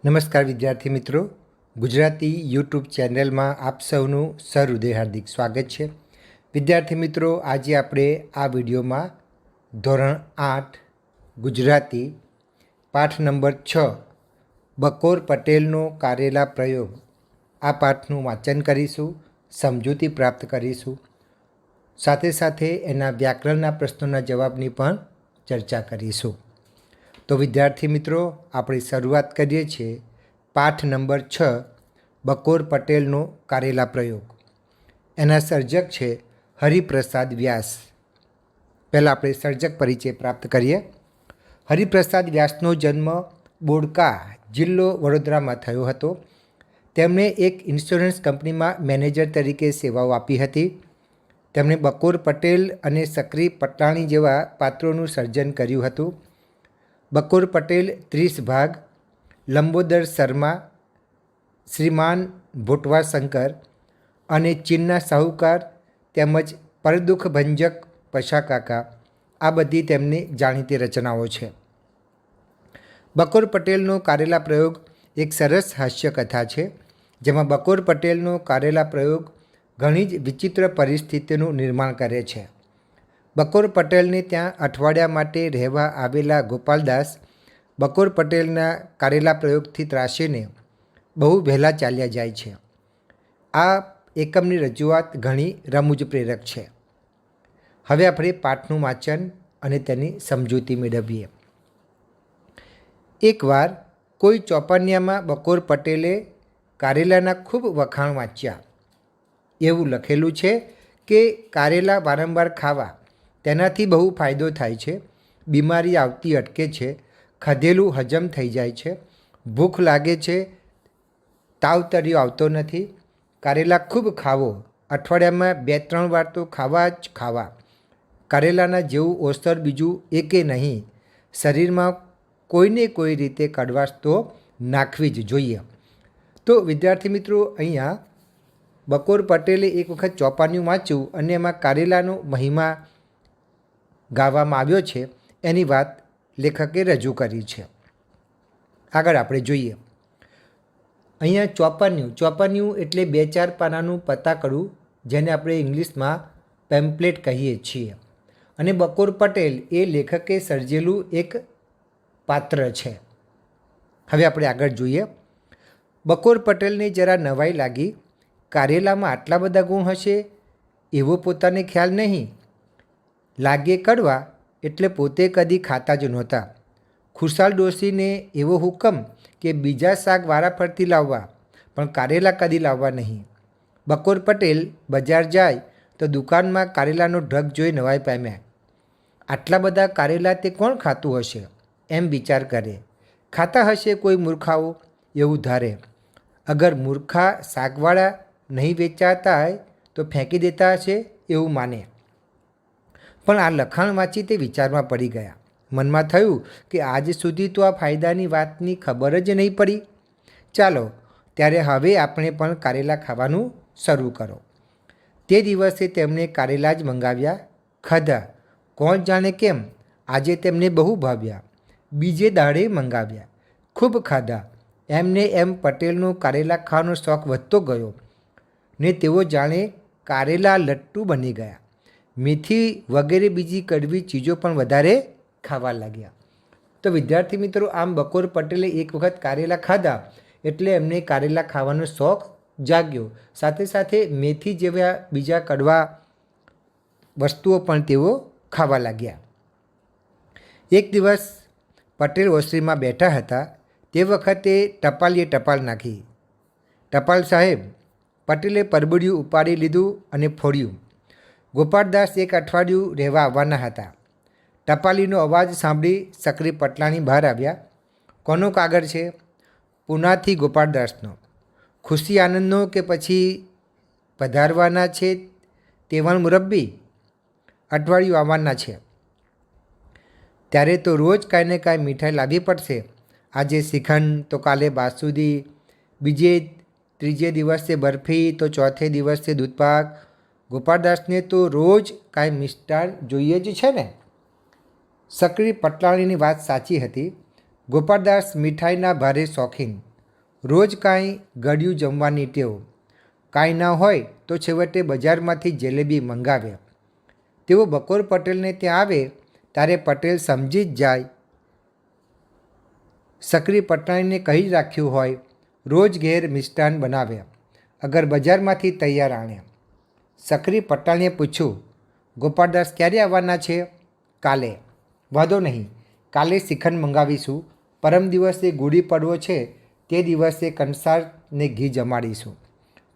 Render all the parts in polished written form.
નમસ્કાર વિદ્યાર્થી મિત્રો, ગુજરાતી યુટ્યુબ ચેનલમાં આપ સૌનું સહૃદય હાર્દિક સ્વાગત છે. વિદ્યાર્થી મિત્રો, આજે આપણે આ વિડીયોમાં ધોરણ 8 ગુજરાતી પાઠ નંબર 6 બકોર પટેલનો કારેલા પ્રયોગ આ પાઠનું વાંચન કરીશું, સમજૂતી પ્રાપ્ત કરીશું. સાથે સાથે એના વ્યાકરણના પ્રશ્નોના જવાબની પણ ચર્ચા કરીશું. તો વિદ્યાર્થી મિત્રો, આપણે શરૂઆત કરીએ છીએ પાઠ નંબર 6 બકોર પટેલનો કારેલા પ્રયોગ. એના સર્જક છે હરિપ્રસાદ વ્યાસ. પહેલાં આપણે સર્જક પરિચય પ્રાપ્ત કરીએ. હરિપ્રસાદ વ્યાસનો જન્મ બોડકા, જિલ્લો વડોદરામાં થયો હતો. તેમણે એક ઇન્સ્યોરન્સ કંપનીમાં મેનેજર તરીકે સેવાઓ આપી હતી. તેમણે બકોર પટેલ અને સક્રી પટલાણી જેવા પાત્રોનું સર્જન કર્યું હતું. બકોર પટેલ 30 ભાગ, લંબોદર શર્મા, શ્રીમાન ભોટવા શંકર અને ચીનના સાહુકાર તેમજ પરદુખ ભંજક પશાકાકા, આ બધી તેમની જાણીતી રચનાઓ છે. બકોર પટેલનો કારેલા પ્રયોગ એક સરસ હાસ્યકથા છે, જેમાં બકોર પટેલનો કારેલા પ્રયોગ ઘણી જ વિચિત્ર પરિસ્થિતિનું નિર્માણ કરે છે. બકોર પટેલને ત્યાં અઠવાડિયા માટે રહેવા આવેલા ગોપાલદાસ બકોર પટેલના કારેલા પ્રયોગથી ત્રાસીને બહુ વહેલા ચાલ્યા જાય છે. આ એકમની રજૂઆત ઘણી રમૂજ પ્રેરક છે. હવે આપણે પાઠનું વાંચન અને તેની સમજૂતી મેળવીએ. એકવાર કોઈ ચોપાનિયામાં બકોર પટેલે કારેલાના ખૂબ વખાણ વાંચ્યા. એવું લખેલું છે કે કારેલા વારંવાર ખાવા તેનાથી બહુ ફાયદો થાય છે, બીમારી આવતી અટકે છે, ખાધેલું હજમ થઈ જાય છે, ભૂખ લાગે છે, તાવતર્યો આવતો નથી. કારેલા ખૂબ ખાવો, અઠવાડિયામાં 2-3 વાર તો ખાવા જ ખાવા. કારેલાના જેવું ઓસ્તર બીજું એકે નહીં. શરીરમાં કોઈને કોઈ રીતે કડવાશ તો નાખવી જ જોઈએ. તો વિદ્યાર્થી મિત્રો, અહીંયા બકોર પટેલે એક વખત ચોપાનિયું વાંચ્યું અને એમાં કારેલાનો મહિમા ગાવામાં આવ્યો છે. એની વાત લેખકે રજૂ કરી છે. આગળ આપણે જોઈએ. અહીંયા ચોપાનિયું એટલે 2-4 પાનાનું પતાકડું, જેને આપણે ઇંગ્લિશમાં પેમ્પલેટ કહીએ છીએ. અને બકોર પટેલ એ લેખકે સર્જેલું એક પાત્ર છે. હવે આપણે આગળ જોઈએ. બકોર પટેલને જરા નવાઈ લાગી. કારેલામાં આટલા બધા ગુણ હશે એવો પોતાને ખ્યાલ નહીં. લાગે કડવા એટલે પોતે કદી ખાતા જ નહોતા. ખુશાલ ડોશીને એવો હુકમ કે બીજા શાક વારાફરતી લાવવા, પણ કારેલા કદી લાવવા નહીં. બકોર પટેલ બજાર જાય તો દુકાનમાં કારેલાનો ઢગ જોઈ નવાઈ પામ્યા. આટલા બધા કારેલા તે કોણ ખાતું હશે એમ વિચાર કરે. ખાતા હશે કોઈ મૂર્ખાઓ એવું ધારે. અગર મૂર્ખા શાકવાળા નહીં વેચાતા હોય તો ફેંકી દેતા હશે એવું માને. પણ આ લખાણ વાંચી તે વિચારમાં પડી ગયા. મનમાં થયું કે આજ સુધી તો આ ફાયદાની વાતની ખબર જ નહીં પડી. ચાલો ત્યારે હવે આપણે પણ કારેલા ખાવાનું શરૂ કરો. તે દિવસે તેમણે કારેલા જ મંગાવ્યા, ખાધા. કોણ જાણે કેમ આજે તેમને બહુ ભાવ્યા. બીજે દાડે મંગાવ્યા, ખૂબ ખાધા. એમને એમ પટેલનો કારેલા ખાવાનો શોખ વધતો ગયો ને તેઓ જાણે કારેલા લટ્ટુ બની ગયા. મેથી વગેરે બીજી કડવી ચીજો પણ વધારે ખાવા લાગ્યા. તો વિદ્યાર્થી મિત્રો, આમ બકોર પટેલે એક વખત કારેલા ખાધા એટલે એમને કારેલા ખાવાનો શોખ જાગ્યો. સાથે સાથે મેથી જેવા બીજા કડવા વસ્તુઓ પણ તેઓ ખાવા લાગ્યા. એક દિવસ પટેલ ઓસરીમાં બેઠા હતા. તે વખતે ટપાલીએ ટપાલ નાખી. ટપાલ સાહેબ, પટેલે પરબડિયું ઉપાડી લીધું અને ફોડ્યું. ગોપાળદાસ એક અઠવાડિયું રહેવા આવવાના હતા. ટપાલીનો અવાજ સાંભળી સક્રી પટલાણી બહાર આવ્યા. કોનો કાગળ છે? પૂનાથી ગોપાળદાસનો. ખુશી આનંદનો કે પછી પધારવાના છે તેવણ મુરબ્બી? અઠવાડિયું આવવાના છે. ત્યારે તો રોજ કાંઈ ને કાંઈ મીઠાઈ લાવવી પડશે. આજે શ્રીખંડ તો કાલે બાસુદી, ત્રીજે દિવસે બરફી તો ચોથે દિવસે દૂધપાક. ગોપાળદાસને તો રોજ કાંઈ મિષ્ટાન જોઈએ જ છે ને. સક્રી પટલાણીની વાત સાચી હતી. ગોપાળદાસ મીઠાઈના ભારે શોખીન. રોજ કાંઈ ગળ્યું જમવાની ટેવ, કાંઈ ના હોય તો છેવટે બજારમાંથી જલેબી મંગાવે. તેઓ બકોર પટેલને ત્યાં આવે ત્યારે પટેલ સમજી જ જાય. સકરી પટલાણીને કહી જ રાખ્યું હોય, રોજ ઘેર મિષ્ટાન બનાવે, અગર બજારમાંથી તૈયાર આણે. સકરી પટલાણીએ પૂછ્યું, ગોપાળદાસ ક્યારે આવવાના છે? કાલે. વાંધો નહીં, કાલે શ્રીખંડ મંગાવીશું. પરમ દિવસે ગુડી પડવો છે, તે દિવસે કંસારને ઘી જમાડીશું.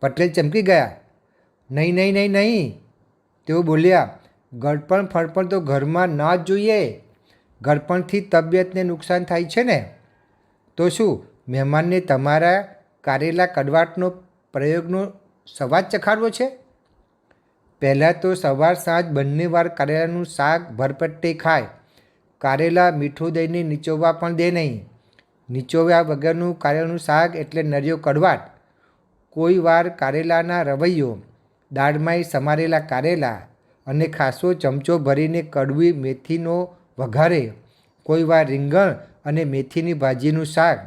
પટેલ ચમકી ગયા. નહીં નહીં નહીં નહીં, તેઓ બોલ્યા, ગળપણ ફળપણ તો ઘરમાં ના જ જોઈએ. ગળપણથી તબિયતને નુકસાન થાય છે ને. તો શું મહેમાનને તમારા કારેલા કડવાટનો પ્રયોગનો સ્વાદ ચખાડવો છે? પહેલાં તો સવાર સાંજ બંને વાર કારેલાનું શાક ભરપટ્ટે ખાય. કારેલા મીઠું દઈને નીચોવવા પણ દે નહીં. નીચોવ્યા વગરનું કારેલાનું શાક એટલે નરિયો કડવાટ. કોઈ વાર કારેલાના રવૈયો, દાળમાંય સમારેલા કારેલા અને ખાસો ચમચો ભરીને કડવી મેથીનો વઘારે. કોઈ વાર રીંગણ અને મેથીની ભાજીનું શાક.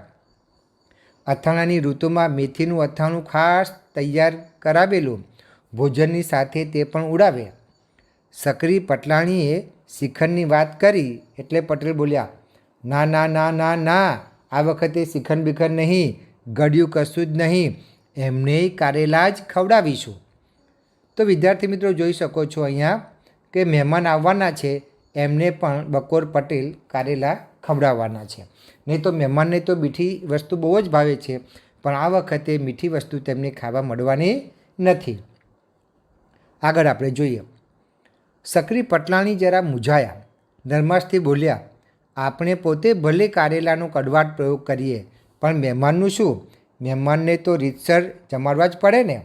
અથાણાની ઋતુમાં મેથીનું અથાણું ખાસ તૈયાર કરાવેલું ભોજનની સાથે તે પણ ઉડાવે. સકરી પટલાણીએ શ્રીખંડની વાત કરી એટલે પટેલ બોલ્યા, ના ના ના ના ના, આ વખતે શ્રીખંડ બીખંડ નહીં, ગળ્યું કશું જ નહીં, એમને કારેલા જ ખવડાવીશું. તો વિદ્યાર્થી મિત્રો જોઈ શકો છો અહીંયા કે મહેમાન આવવાના છે, એમને પણ બકોર પટેલ કારેલા ખવડાવવાના છે. નહીં તો મહેમાનને તો મીઠી વસ્તુ બહુ જ ભાવે છે, પણ આ વખતે મીઠી વસ્તુ તેમને ખાવા મળવાની નથી. આગળ આપણે જોઈએ. સકરી પટલાણી જરા મૂંઝાયા. નરમાશથી બોલ્યા, આપણે પોતે ભલે કારેલાનો કડવાટ પ્રયોગ કરીએ, પણ મહેમાનનું શું? મહેમાનને તો રીતસર જમાડવા જ પડે ને.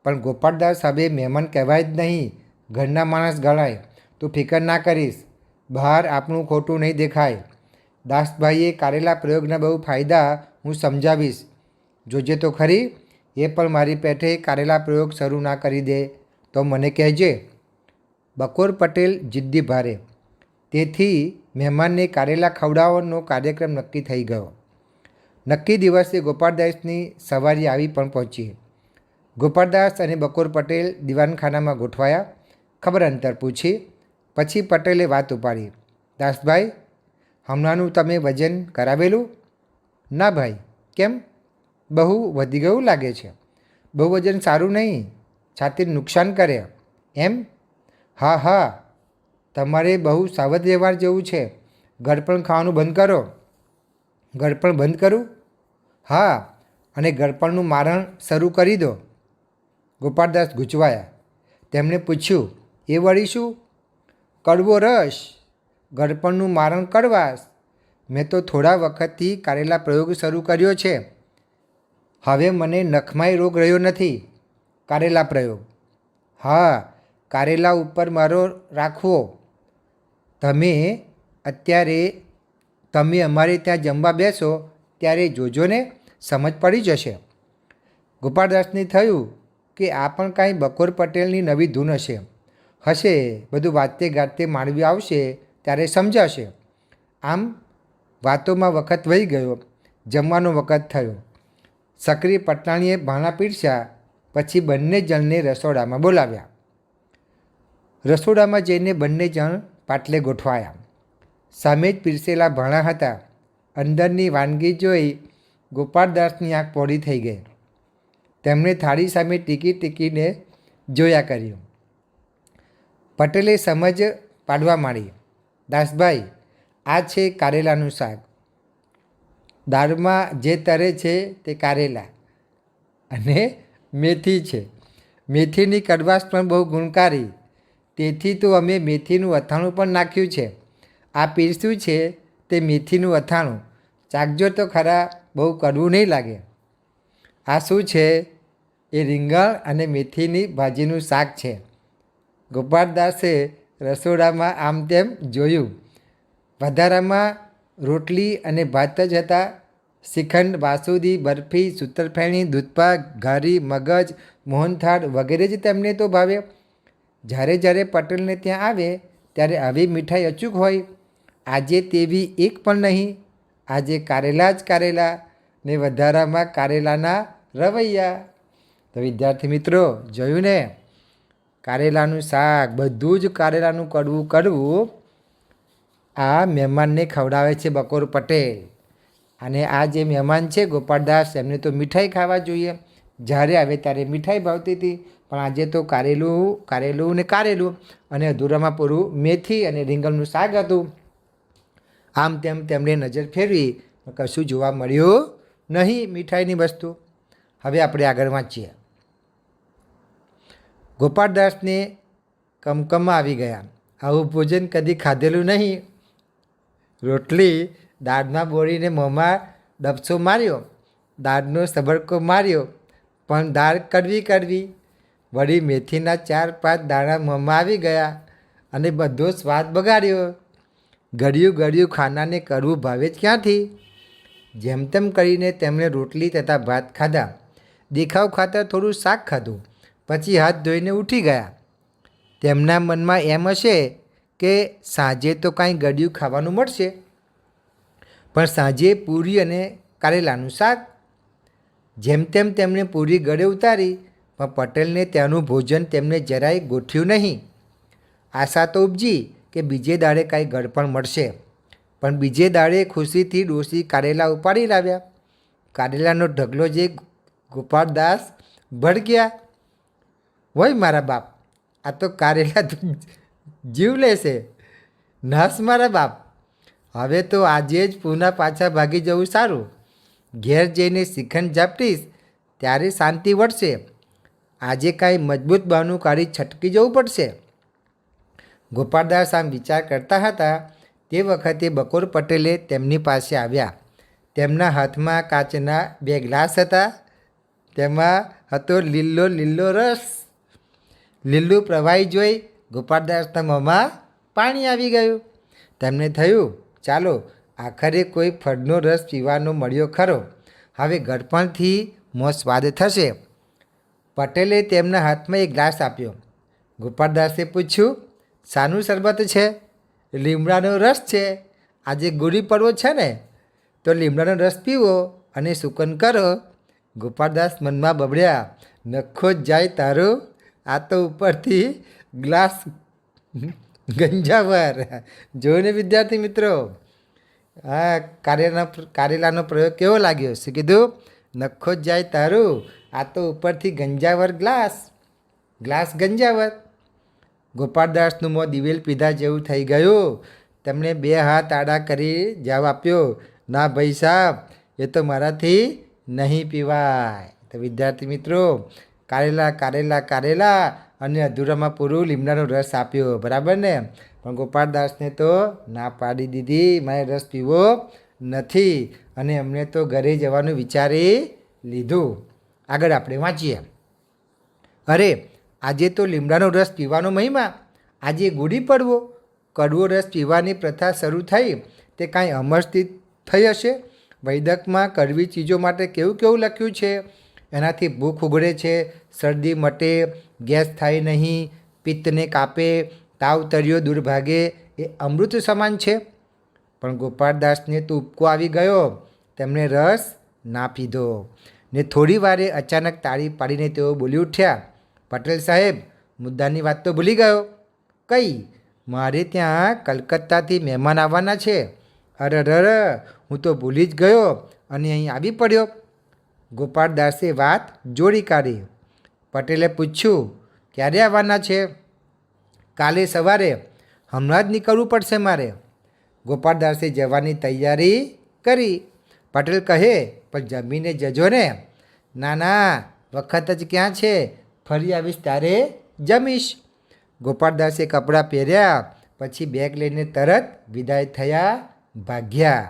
પણ ગોપાળદાસ હવે મહેમાન કહેવાય જ નહીં, ઘરના માણસ ગણાય. તું ફિકર ના કરીશ, બહાર આપણું ખોટું નહીં દેખાય. દાસભાઈએ કારેલા પ્રયોગના બહુ ફાયદા હું સમજાવીશ, જોજે તો ખરી. એ પણ મારી પેઠે કારેલા પ્રયોગ શરૂ ના કરી દે તો મને કહેજે. બકોર પટેલ જિદ્દી ભારે. તેથી મહેમાનને કારેલા ખવડાવવાનો કાર્યક્રમ નક્કી થઈ ગયો. નક્કી દિવસે ગોપાળદાસની સવારી આવી પણ પહોંચી. ગોપાળદાસ અને બકોર પટેલ દીવાનખાનામાં ગોઠવાયા. ખબર અંતર પૂછી. પછી પટેલે વાત ઉપાડી, દાસભાઈ, હમણાંનું તમે વજન કરાવેલું? ના ભાઈ. કેમ? બહુ વધી ગયું લાગે છે. બહુ વજન સારું નહીં, છાતીને નુકસાન કરે. એમ? હા હા, તમારે બહુ સાવધ વ્યવહાર જેવું છે. ગળપણ ખાવાનું બંધ કરો. ગળપણ બંધ કરું? હા, અને ગળપણનું મારણ શરૂ કરી દો. ગોપાળદાસ ગૂંચવાયા. તેમણે પૂછ્યું, એ વળી શું? કડવો રસ. ગળપણનું મારણ કડવાશ. મેં તો થોડા વખતથી કારેલા પ્રયોગ શરૂ કર્યો છે. હવે મને નખમાય રોગ રહ્યો નથી. કારેલા પ્રયોગ? હા, કારેલા ઉપર મારો રાખવો. તમે અમારે ત્યાં જમવા બેસો ત્યારે જોજો ને, સમજ પડી જશે. ગોપાળદાસને થયું કે આ પણ કાંઈ બકોર પટેલની નવી ધૂન હશે. બધું વાતે ગાતે માળવી આવશે ત્યારે સમજાશે. આમ વાતોમાં વખત વહી ગયો. જમવાનો વખત થયો. સકરી પટલાણીએ ભાણા પીરસ્યા. પછી બંને જણને રસોડામાં બોલાવ્યા. રસોડામાં જઈને બંને જણ પાટલે ગોઠવાયા. સામે જ પીરસેલા ભાણા હતા. અંદરની વાનગી જોઈ ગોપાળદાસની આંખ પહોળી થઈ ગઈ. તેમણે થાળી સામે ટીકીને જોયા કર્યું. પટેલે સમજ પાડવા માંડી, દાસભાઈ, આ છે કારેલાનું શાક. દાળમાં જે તરે છે તે કારેલા અને મેથી છે. મેથીની કડવાશ પણ બહુ ગુણકારી, તેથી તો અમે મેથીનું અથાણું પણ નાખ્યું છે. આ પીરસ્યું છે તે મેથીનું અથાણું. ચાખજો તો ખરા, બહુ કડવું નહીં લાગે. આ શું છે? એ રીંગણ અને મેથીની ભાજીનું શાક છે. ગોપાળદાસે રસોડામાં આમ તેમ જોયું. વધારામાં રોટલી અને ભાત જ હતા. શ્રીખંડ, બાસુંદી, બરફી, સૂતરફેણી, દૂધપાક, ઘારી, મગજ, મોહનથાળ વગેરે જ તેમને તો ભાવે. જ્યારે પટેલને ત્યાં આવે ત્યારે આવી મીઠાઈ અચૂક હોય. આજે તેવી એક પણ નહીં. આજે કારેલા જ કારેલા, ને વધારામાં કારેલાના રવૈયા. તો વિદ્યાર્થી મિત્રો જોયું ને, કારેલાનું શાક, બધું જ કારેલાનું કડવું કડવું આ મહેમાનને ખવડાવે છે બકોર પટેલ. અને આ જે મહેમાન છે ગોપાળદાસ, એમને તો મીઠાઈ ખાવા જોઈએ. જ્યારે આવે ત્યારે મીઠાઈ ભાવતી હતી, પણ આજે તો કારેલું ને કારેલું અને અધૂરામાં પૂરું મેથી અને રીંગણનું શાક હતું. આમ તેમ તેમણે નજર ફેરવી, કશું જોવા મળ્યું નહીં મીઠાઈની વસ્તુ. હવે આપણે આગળ વાંચીએ. ગોપાળદાસને કમકમા આવી ગયા. આવું ભોજન કદી ખાધેલું નહીં. રોટલી દાળમાં બોળીને મોંમાં ડબસો માર્યો, દાળનો સબડકો માર્યો, પણ દાળ કડવી કડવી. વળી મેથીના 4-5 દાણા મોંમાં આવી ગયા અને બધો સ્વાદ બગાડ્યો. ગળ્યું ગળ્યું ખાનાને કડવું ભાવે જ ક્યાંથી? જેમ તેમ કરીને તેમણે રોટલી તથા ભાત ખાધા. દેખાવ ખાતર થોડું શાક ખાધું, પછી હાથ ધોઈને ઉઠી ગયા. તેમના મનમાં એમ હશે કે સાંજે તો કાંઈ ગળ્યું ખાવાનું મળશે, પણ સાંજે પૂરી અને કારેલાનું શાક. જેમ તેમ તેમણે પૂરી ગળે ઉતારી, પણ પટેલને ત્યાંનું ભોજન તેમને જરાય ગોઠ્યું નહીં. આશા તો ઉપજી કે બીજે દાડે કાંઈ ગળપણ મળશે, પણ બીજે દાડે ખુશીથી ડોશી કારેલા ઉપાડી લાવ્યા. કારેલાનો ઢગલો જે ગોપાળદાસ ભડક્યા. હોય મારા બાપ, આ તો કારેલા જીવ લેશે. નાસ મારા બાપ, હવે તો આજે જ પૂના પાછા ભાગી જવું સારું. ઘેર જઈને શિખંડ ઝાપટીશ ત્યારે શાંતિ વળશે. આજે કાંઈ મજબૂત બહાનું કાઢી છટકી જવું પડશે. ગોપાળદાસ આમ વિચાર કરતા હતા તે વખતે બકોર પટેલે તેમની પાસે આવ્યા. તેમના હાથમાં કાચના 2 ગ્લાસ હતા. તેમાં હતો લીલો રસ. લીલું પ્રવાહી જોઈ ગોપાળદાસના મોંમાં પાણી આવી ગયું. તેમને થયું, ચાલો આખરે કોઈ ફળનો રસ પીવાનો મળ્યો ખરો. હવે ગળપણથી મોં સ્વાદ થશે. પટેલે તેમના હાથમાં 1 ગ્લાસ આપ્યો. ગોપાળદાસે પૂછ્યું, શાનું શરબત છે? લીમડાનો રસ છે. આજે ગુડી પડવો છે ને, તો લીમડાનો રસ પીવો અને સુકન કરો. ગોપાળદાસ મનમાં બબડ્યા, નખો જ જાય તારો, આ તો ઉપરથી ગ્લાસ ગંજાવર. જોઈને વિદ્યાર્થી મિત્રો, હા કારેલાનો પ્રયોગ કેવો લાગ્યો? શું કીધું? નખો જ જાય તારું, આ તો ઉપરથી ગંજાવર ગ્લાસ ગંજાવર. ગોપાળદાસનું મોં દિવેલ પીધા જેવું થઈ ગયું. તેમણે 2 હાથ આડા કરી જવાબ આપ્યો, ના ભાઈ સાહેબ, એ તો મારાથી નહીં પીવાય. તો વિદ્યાર્થી મિત્રો, કારેલા અને અધૂરામાં પૂરું લીમડાનો રસ આપ્યો, બરાબર ને? પણ ગોપાળદાસને તો ના પાડી દીધી, મારે રસ પીવો નથી, અને એમણે તો ઘરે જવાનું વિચારી લીધું. આગળ આપણે વાંચીએ. અરે આજે તો લીમડાનો રસ પીવાનો મહિમા. આજે ગુડી પડવો, કડવો રસ પીવાની પ્રથા શરૂ થઈ તે કાંઈ અમરથી થઈ હશે. વૈદકમાં કડવી ચીજો માટે કેવું લખ્યું છે? એનાથી ભૂખ ઉઘડે છે, શરદી મટે, ગેસ થાય નહીં, પિત્તને કાપે, તાવ તર્યો દૂર ભાગે, એ અમૃત સમાન છે. પણ ગોપાળદાસને તો ઉપકો આવી ગયો. તેમણે રસ ના પીધો ને થોડી વારે અચાનક તાળી પાડીને તેઓ બોલી ઉઠ્યા, પટેલ સાહેબ, મુદ્દાની વાત તો ભૂલી ગયો. કઈ? મારે ત્યાં કલકત્તાથી મહેમાન આવવાના છે. અરર, હું તો ભૂલી જ ગયો અને અહીં આવી પડ્યો. ગોપાળદાસે વાત જોડી કાઢી. પટેલે પૂછ્યું, ક્યારે આવવાના છે? કાલે સવારે. હમણાં જ નીકળવું પડશે મારે. ગોપાળદાસે જવાની તૈયારી કરી. પટેલ કહે, પણ જમીને જજો ને. ના, વખત જ ક્યાં છે, ફરી આવીશ ત્યારે જમીશ. ગોપાળદાસે કપડાં પહેર્યા, પછી બેગ લઈને તરત વિદાય થયા, ભાગ્યા.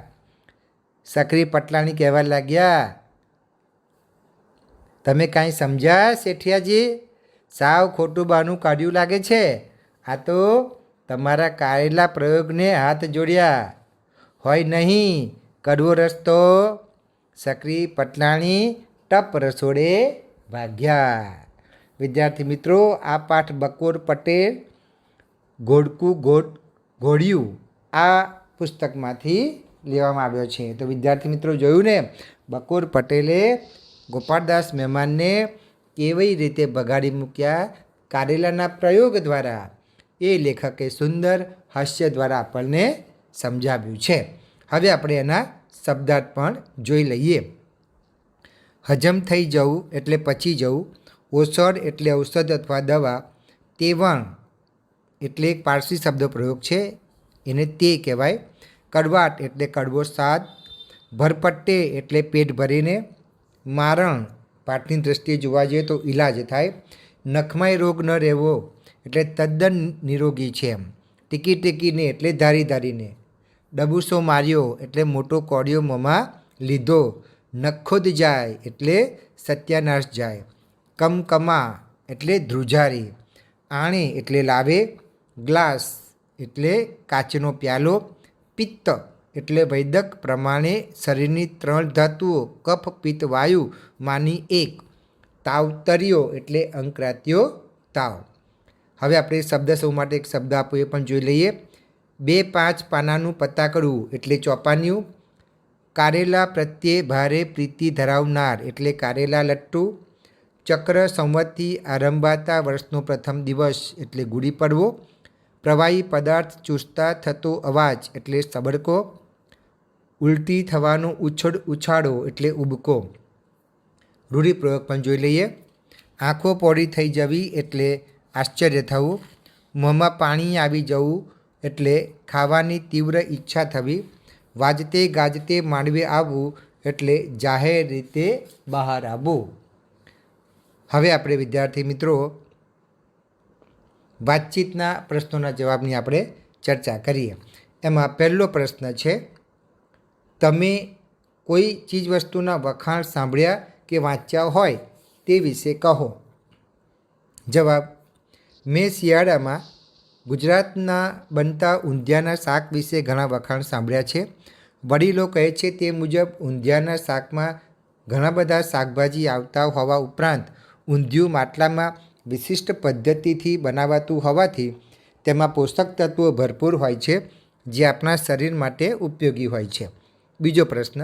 સક્રી પટલાણી કહેવા લાગ્યા, તમે કાંઈ સમજ્યા શેઠિયાજી? સાવ ખોટું બહાનું કાઢ્યું લાગે છે. આ તો તમારા કારેલા પ્રયોગને હાથ જોડ્યા હોય નહીં. કડવો રસ્તો. સક્રી પટલાણી ટપ રસોડે ભાગ્યા. વિદ્યાર્થી મિત્રો, આ પાઠ બકોર પટેલ ઘોડિયું આ પુસ્તકમાંથી લેવામાં આવ્યો છે. તો વિદ્યાર્થી મિત્રો જોયું ને, બકોર પટેલે ગોપાળદાસ મહેમાનને કેવી રીતે બગાડી મૂક્યા કારેલાના પ્રયોગ દ્વારા એ લેખકે સુંદર હાસ્ય દ્વારા આપણને સમજાવ્યું છે. હવે આપણે એના શબ્દાર્થ પણ જોઈ લઈએ. હજમ થઈ જવું એટલે પચી જવું, ઓસડ એટલે ઔષધ અથવા દવા, તેવણ એટલે એક પારસી શબ્દ પ્રયોગ છે, એને તે કહેવાય. કડવાટ એટલે કડવો સ્વાદ, ભરપટ્ટે એટલે પેટ ભરીને, મારણ પાઠની દ્રષ્ટિએ જોવા જઈએ તો ઈલાજ થાય, નખમાય રોગ ન રહેવો એટલે તદ્દન નિરોગી છે એમ, ટીકી ટીકીને એટલે ધારી ધારીને, ડબુસો માર્યો એટલે મોટો કોડિયો મોંમાં લીધો, નખોદ જાય એટલે સત્યાનાશ જાય, કમકમા એટલે ધ્રુજારી, આણે એટલે લાવે, ગ્લાસ એટલે કાચનો પ્યાલો, પિત્ત એટલે વૈદક પ્રમાણે શરીરની 3 ધાતુઓ કફ પિત્ત વાયુ માની એક, તાવતર્યો એટલે અંકરાત્યો તાવ. હવે આપણે શબ્દ સૌ માટે એક શબ્દ આપો એ પણ જોઈ લઈએ. 2-5 પાનાનું પતાકડું એટલે ચોપાનિયું, કારેલા પ્રત્યે ભારે પ્રીતિ ધરાવનાર એટલે કારેલા લટ્ટુ, ચક્ર સંવતથી આરંભાતા વર્ષનો પ્રથમ દિવસ એટલે ગુડી પડવો, પ્રવાહી પદાર્થ ચૂસતા થતો અવાજ એટલે સબડકો, ઉલટી થવાનો ઉછાળો એટલે ઉબકો. રૂઢિપ્રયોગ પણ જોઈ લઈએ. આંખો પોળી થઈ જવી એટલે આશ્ચર્ય થવું, મોંમાં પાણી આવી જવું એટલે ખાવાની તીવ્ર ઈચ્છા થવી, વાજતે ગાજતે માંડવે આવવું એટલે જાહેર રીતે બહાર આવવું. હવે આપણે વિદ્યાર્થી મિત્રો વાતચીતના પ્રશ્નોના જવાબની આપણે ચર્ચા કરીએ. એમાં પહેલો પ્રશ્ન છે, તમે કોઈ ચીજવસ્તુના વખાણ સાંભળ્યા કે વાંચ્યા હોય તે વિશે કહો. જવાબ, મેં શિયાળામાં ગુજરાતના બનતા ઊંધિયાના શાક વિશે ઘણા વખાણ સાંભળ્યા છે. વડીલો કહે છે તે મુજબ ઊંધિયાના શાકમાં ઘણા બધા શાકભાજી આવતા હોવા ઉપરાંત ઊંધિયું માટલામાં વિશિષ્ટ પદ્ધતિથી બનાવાતું હોવાથી તેમાં પોષક તત્વો ભરપૂર હોય છે, જે આપણા શરીર માટે ઉપયોગી હોય છે. બીજો પ્રશ્ન,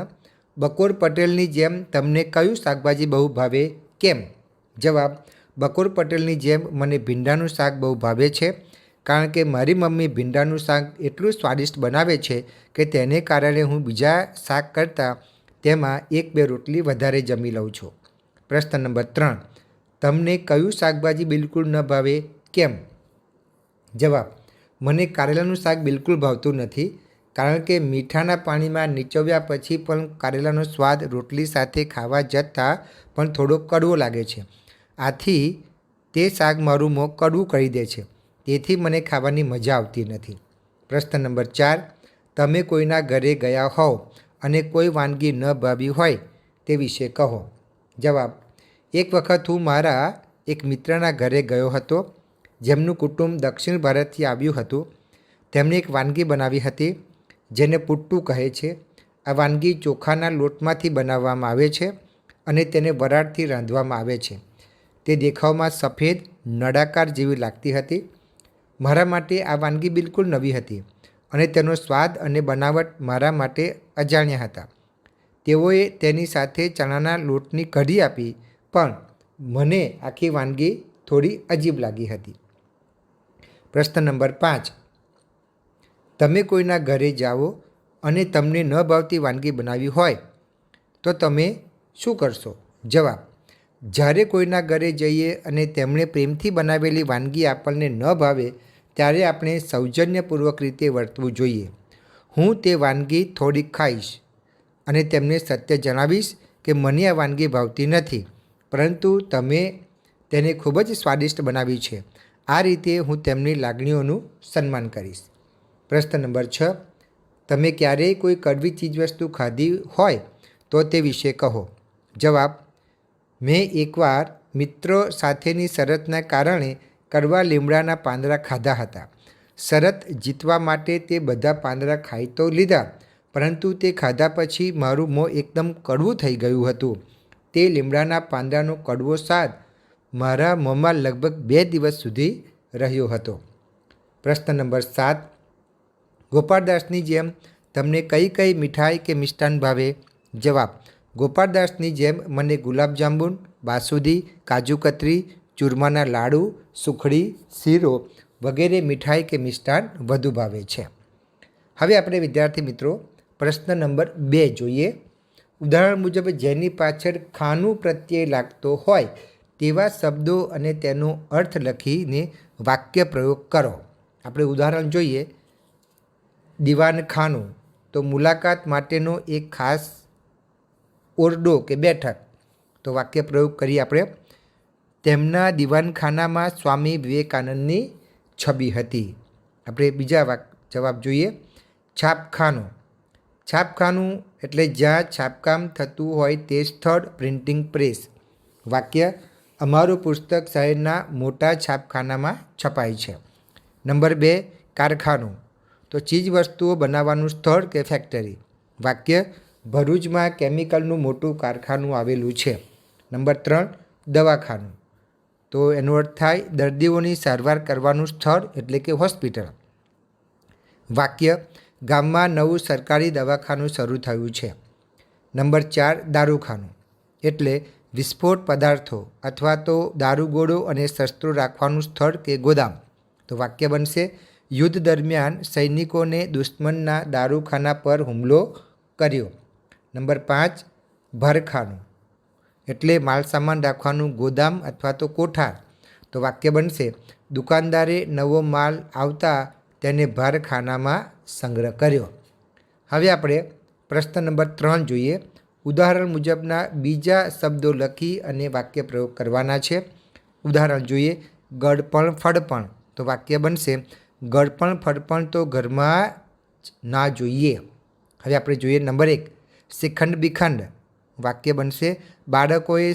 બકોર પટેલની જેમ તમને કયું શાકભાજી બહુ ભાવે, કેમ? જવાબ, બકોર પટેલની જેમ મને ભીંડાનું શાક બહુ ભાવે છે, કારણ કે મારી મમ્મી ભીંડાનું શાક એટલું સ્વાદિષ્ટ બનાવે છે કે તેને કારણે હું બીજા શાક કરતાં તેમાં 1-2 રોટલી વધારે જમી લઉં છું. પ્રશ્ન નંબર 3, તમને કયું શાકભાજી બિલકુલ ન ભાવે, કેમ? જવાબ, મને કારેલાનું શાક બિલકુલ ભાવતું નથી, કારણ કે મીઠાના પાણીમાં નીચોવ્યા પછી પણ કારેલાનો સ્વાદ રોટલી સાથે ખાવા જતાં પણ થોડો કડવો લાગે છે. આથી તે શાક મારું મોં કડવું કરી દે છે, તેથી મને ખાવાની મજા આવતી નથી. પ્રશ્ન નંબર 4, તમે કોઈના ઘરે ગયા હોવ અને કોઈ વાનગી ન ભાવી હોય તે વિશે કહો. જવાબ, એક વખત હું મારા એક મિત્રના ઘરે ગયો હતો, જેમનું કુટુંબ દક્ષિણ ભારતથી આવ્યું હતું. તેમણે એક વાનગી બનાવી હતી જેને પુટ્ટુ કહે છે. આ વાનગી ચોખાના લોટમાંથી બનાવવામાં આવે છે અને તેને વરાળથી રાંધવામાં આવે છે. તે દેખાવમાં સફેદ નળાકાર જેવી લાગતી હતી. મારા માટે આ વાનગી બિલકુલ નવી હતી અને તેનો સ્વાદ અને બનાવટ મારા માટે અજાણ્યા હતા. તેઓએ તેની સાથે ચણાના લોટની કઢી આપી, પણ મને આખી વાનગી થોડી અજીબ લાગી હતી. પ્રશ્ન નંબર 5, તમે કોઈના ઘરે જાઓ અને તમને ન ભાવતી વાનગી બનાવી હોય તો તમે શું કરશો? જવાબ, જ્યારે કોઈના ઘરે જઈએ અને તેમણે પ્રેમથી બનાવેલી વાનગી આપણને ન ભાવે ત્યારે આપણે સૌજન્યપૂર્વક રીતે વર્તવું જોઈએ. હું તે વાનગી થોડીક ખાઈશ અને તેમને સત્ય જણાવીશ કે મને આ વાનગી ભાવતી નથી, પરંતુ તમે તેને ખૂબ જ સ્વાદિષ્ટ બનાવી છે. આ રીતે હું તેમની લાગણીઓનું સન્માન કરીશ. પ્રશ્ન નંબર 6, તમે ક્યારેય કોઈ કડવી ચીજવસ્તુ ખાધી હોય તો તે વિશે કહો. જવાબ, મેં એકવાર મિત્રો સાથેની શરતના કારણે કડવા લીમડાના પાંદડા ખાધા હતા. શરત જીતવા માટે તે બધા પાંદડા ખાઈ તો લીધા, પરંતુ તે ખાધા પછી મારું મોં એકદમ કડવું થઈ ગયું હતું. તે લીમડાના પાંદડાનો કડવો સ્વાદ મારા મોંમાં લગભગ 2 દિવસ સુધી રહ્યો હતો. પ્રશ્ન નંબર 7, ગોપાળદાસની જેમ તમને કઈ કઈ મીઠાઈ કે મિષ્ટાન ભાવે? જવાબ: ગોપાળદાસની જેમ મને ગુલાબજાંબુ, બાસુંદી, કાજુ કતરી, ચૂરમાના લાડુ, સુખડી, શીરો વગેરે મીઠાઈ કે મિષ્ટાન વધુ ભાવે છે. હવે આપણે વિદ્યાર્થી મિત્રો પ્રશ્ન નંબર 2 જોઈએ. ઉદાહરણ મુજબ જેની પાછળ ખાનું પ્રત્યય લાગતો હોય તેવા શબ્દો અને તેનો અર્થ લખીને વાક્ય પ્રયોગ કરો. આપણે ઉદાહરણ જોઈએ. દીવાનખાનું તો મુલાકાત માટેનો એક ખાસ ઓરડો કે બેઠક. તો વાક્ય પ્રયોગ કરીએ આપણે. તેમના દીવાનખાનામાં સ્વામી વિવેકાનંદની છબી હતી. આપણે બીજા જવાબ જોઈએ. છાપખાનું. છાપખાનું એટલે જ્યાં છાપકામ થતું હોય તે સ્થળ. Printing press. વાક્ય: અમારું પુસ્તક શહેરના મોટા છાપખાનામાં છપાય છે. નંબર 2 કારખાનું તો ચીજ વસ્તુઓ બનાવવાનું સ્થળ કે ફેક્ટરી. વાક્ય: ભરૂચમાં કેમિકલનું મોટું કારખાનું આવેલું છે. નંબર 3 દવાખાનું તો એનો અર્થ થાય દર્દીઓની સારવાર કરવાનું સ્થળ એટલે કે હોસ્પિટલ. વાક્ય: ગામમાં નવું સરકારી દવાખાનું શરૂ થયું છે. નંબર 4 દારૂખાનું એટલે વિસ્ફોટ પદાર્થો અથવા તો દારૂગોળો અને શસ્ત્રો રાખવાનું સ્થળ કે ગોદામ. તો વાક્ય બનશે: યુદ્ધ દરમિયાન સૈનિકોને દુશ્મનના દારૂખાના પર હુમલો કર્યો. નંબર 5 ભરખાનું એટલે માલસામાન રાખવાનું ગોદામ અથવા તો કોઠાર. તો વાક્ય બનશે: દુકાનદારે નવો માલ આવતા તેને ભરખાનામાં સંગ્રહ કર્યો. હવે આપણે પ્રશ્ન નંબર 3 જોઈએ. ઉદાહરણ મુજબના બીજા શબ્દો લખી અને વાક્ય પ્રયોગ કરવાના છે. ઉદાહરણ જોઈએ. ગળપણ ફળપણ તો વાક્ય બનશે: ગળપણ ફળપણ તો ઘરમાં જ ના જોઈએ. હવે આપણે જોઈએ નંબર 1 શ્રીખંડ બીખંડ. વાક્ય બનશે: બાળકોએ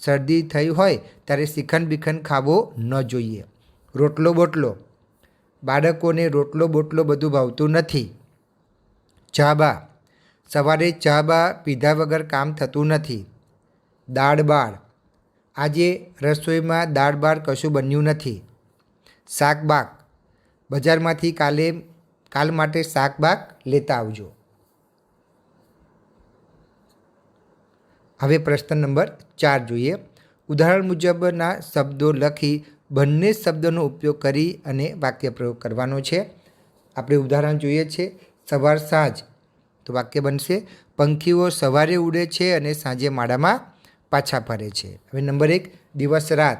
શરદી થઈ હોય ત્યારે શ્રીખંડ બીખંડ ખાવો ન જોઈએ. રોટલો બોટલો. બાળકોને રોટલો બોટલો બધું ભાવતું નથી. ચા-બા. સવારે ચા-બા પીધા વગર કામ થતું નથી. દાળ-બાળ. આજે રસોઈમાં દાળ-બાળ કશું બન્યું નથી. શાક-બાક. બજારમાંથી કાલ માટે શાક-બાક લેતા આવજો. હવે પ્રશ્ન નંબર 4 જોઈએ. ઉદાહરણ મુજબના શબ્દો લખી બંને શબ્દોનો ઉપયોગ કરી અને વાક્ય પ્રયોગ કરવાનો છે. આપણે ઉદાહરણ જોઈએ છે. સવાર સાંજ તો વાક્ય બનશે: પંખીઓ સવારે ઉડે છે અને સાંજે માળામાં પાછા ફરે છે. હવે નંબર 1 દિવસ રાત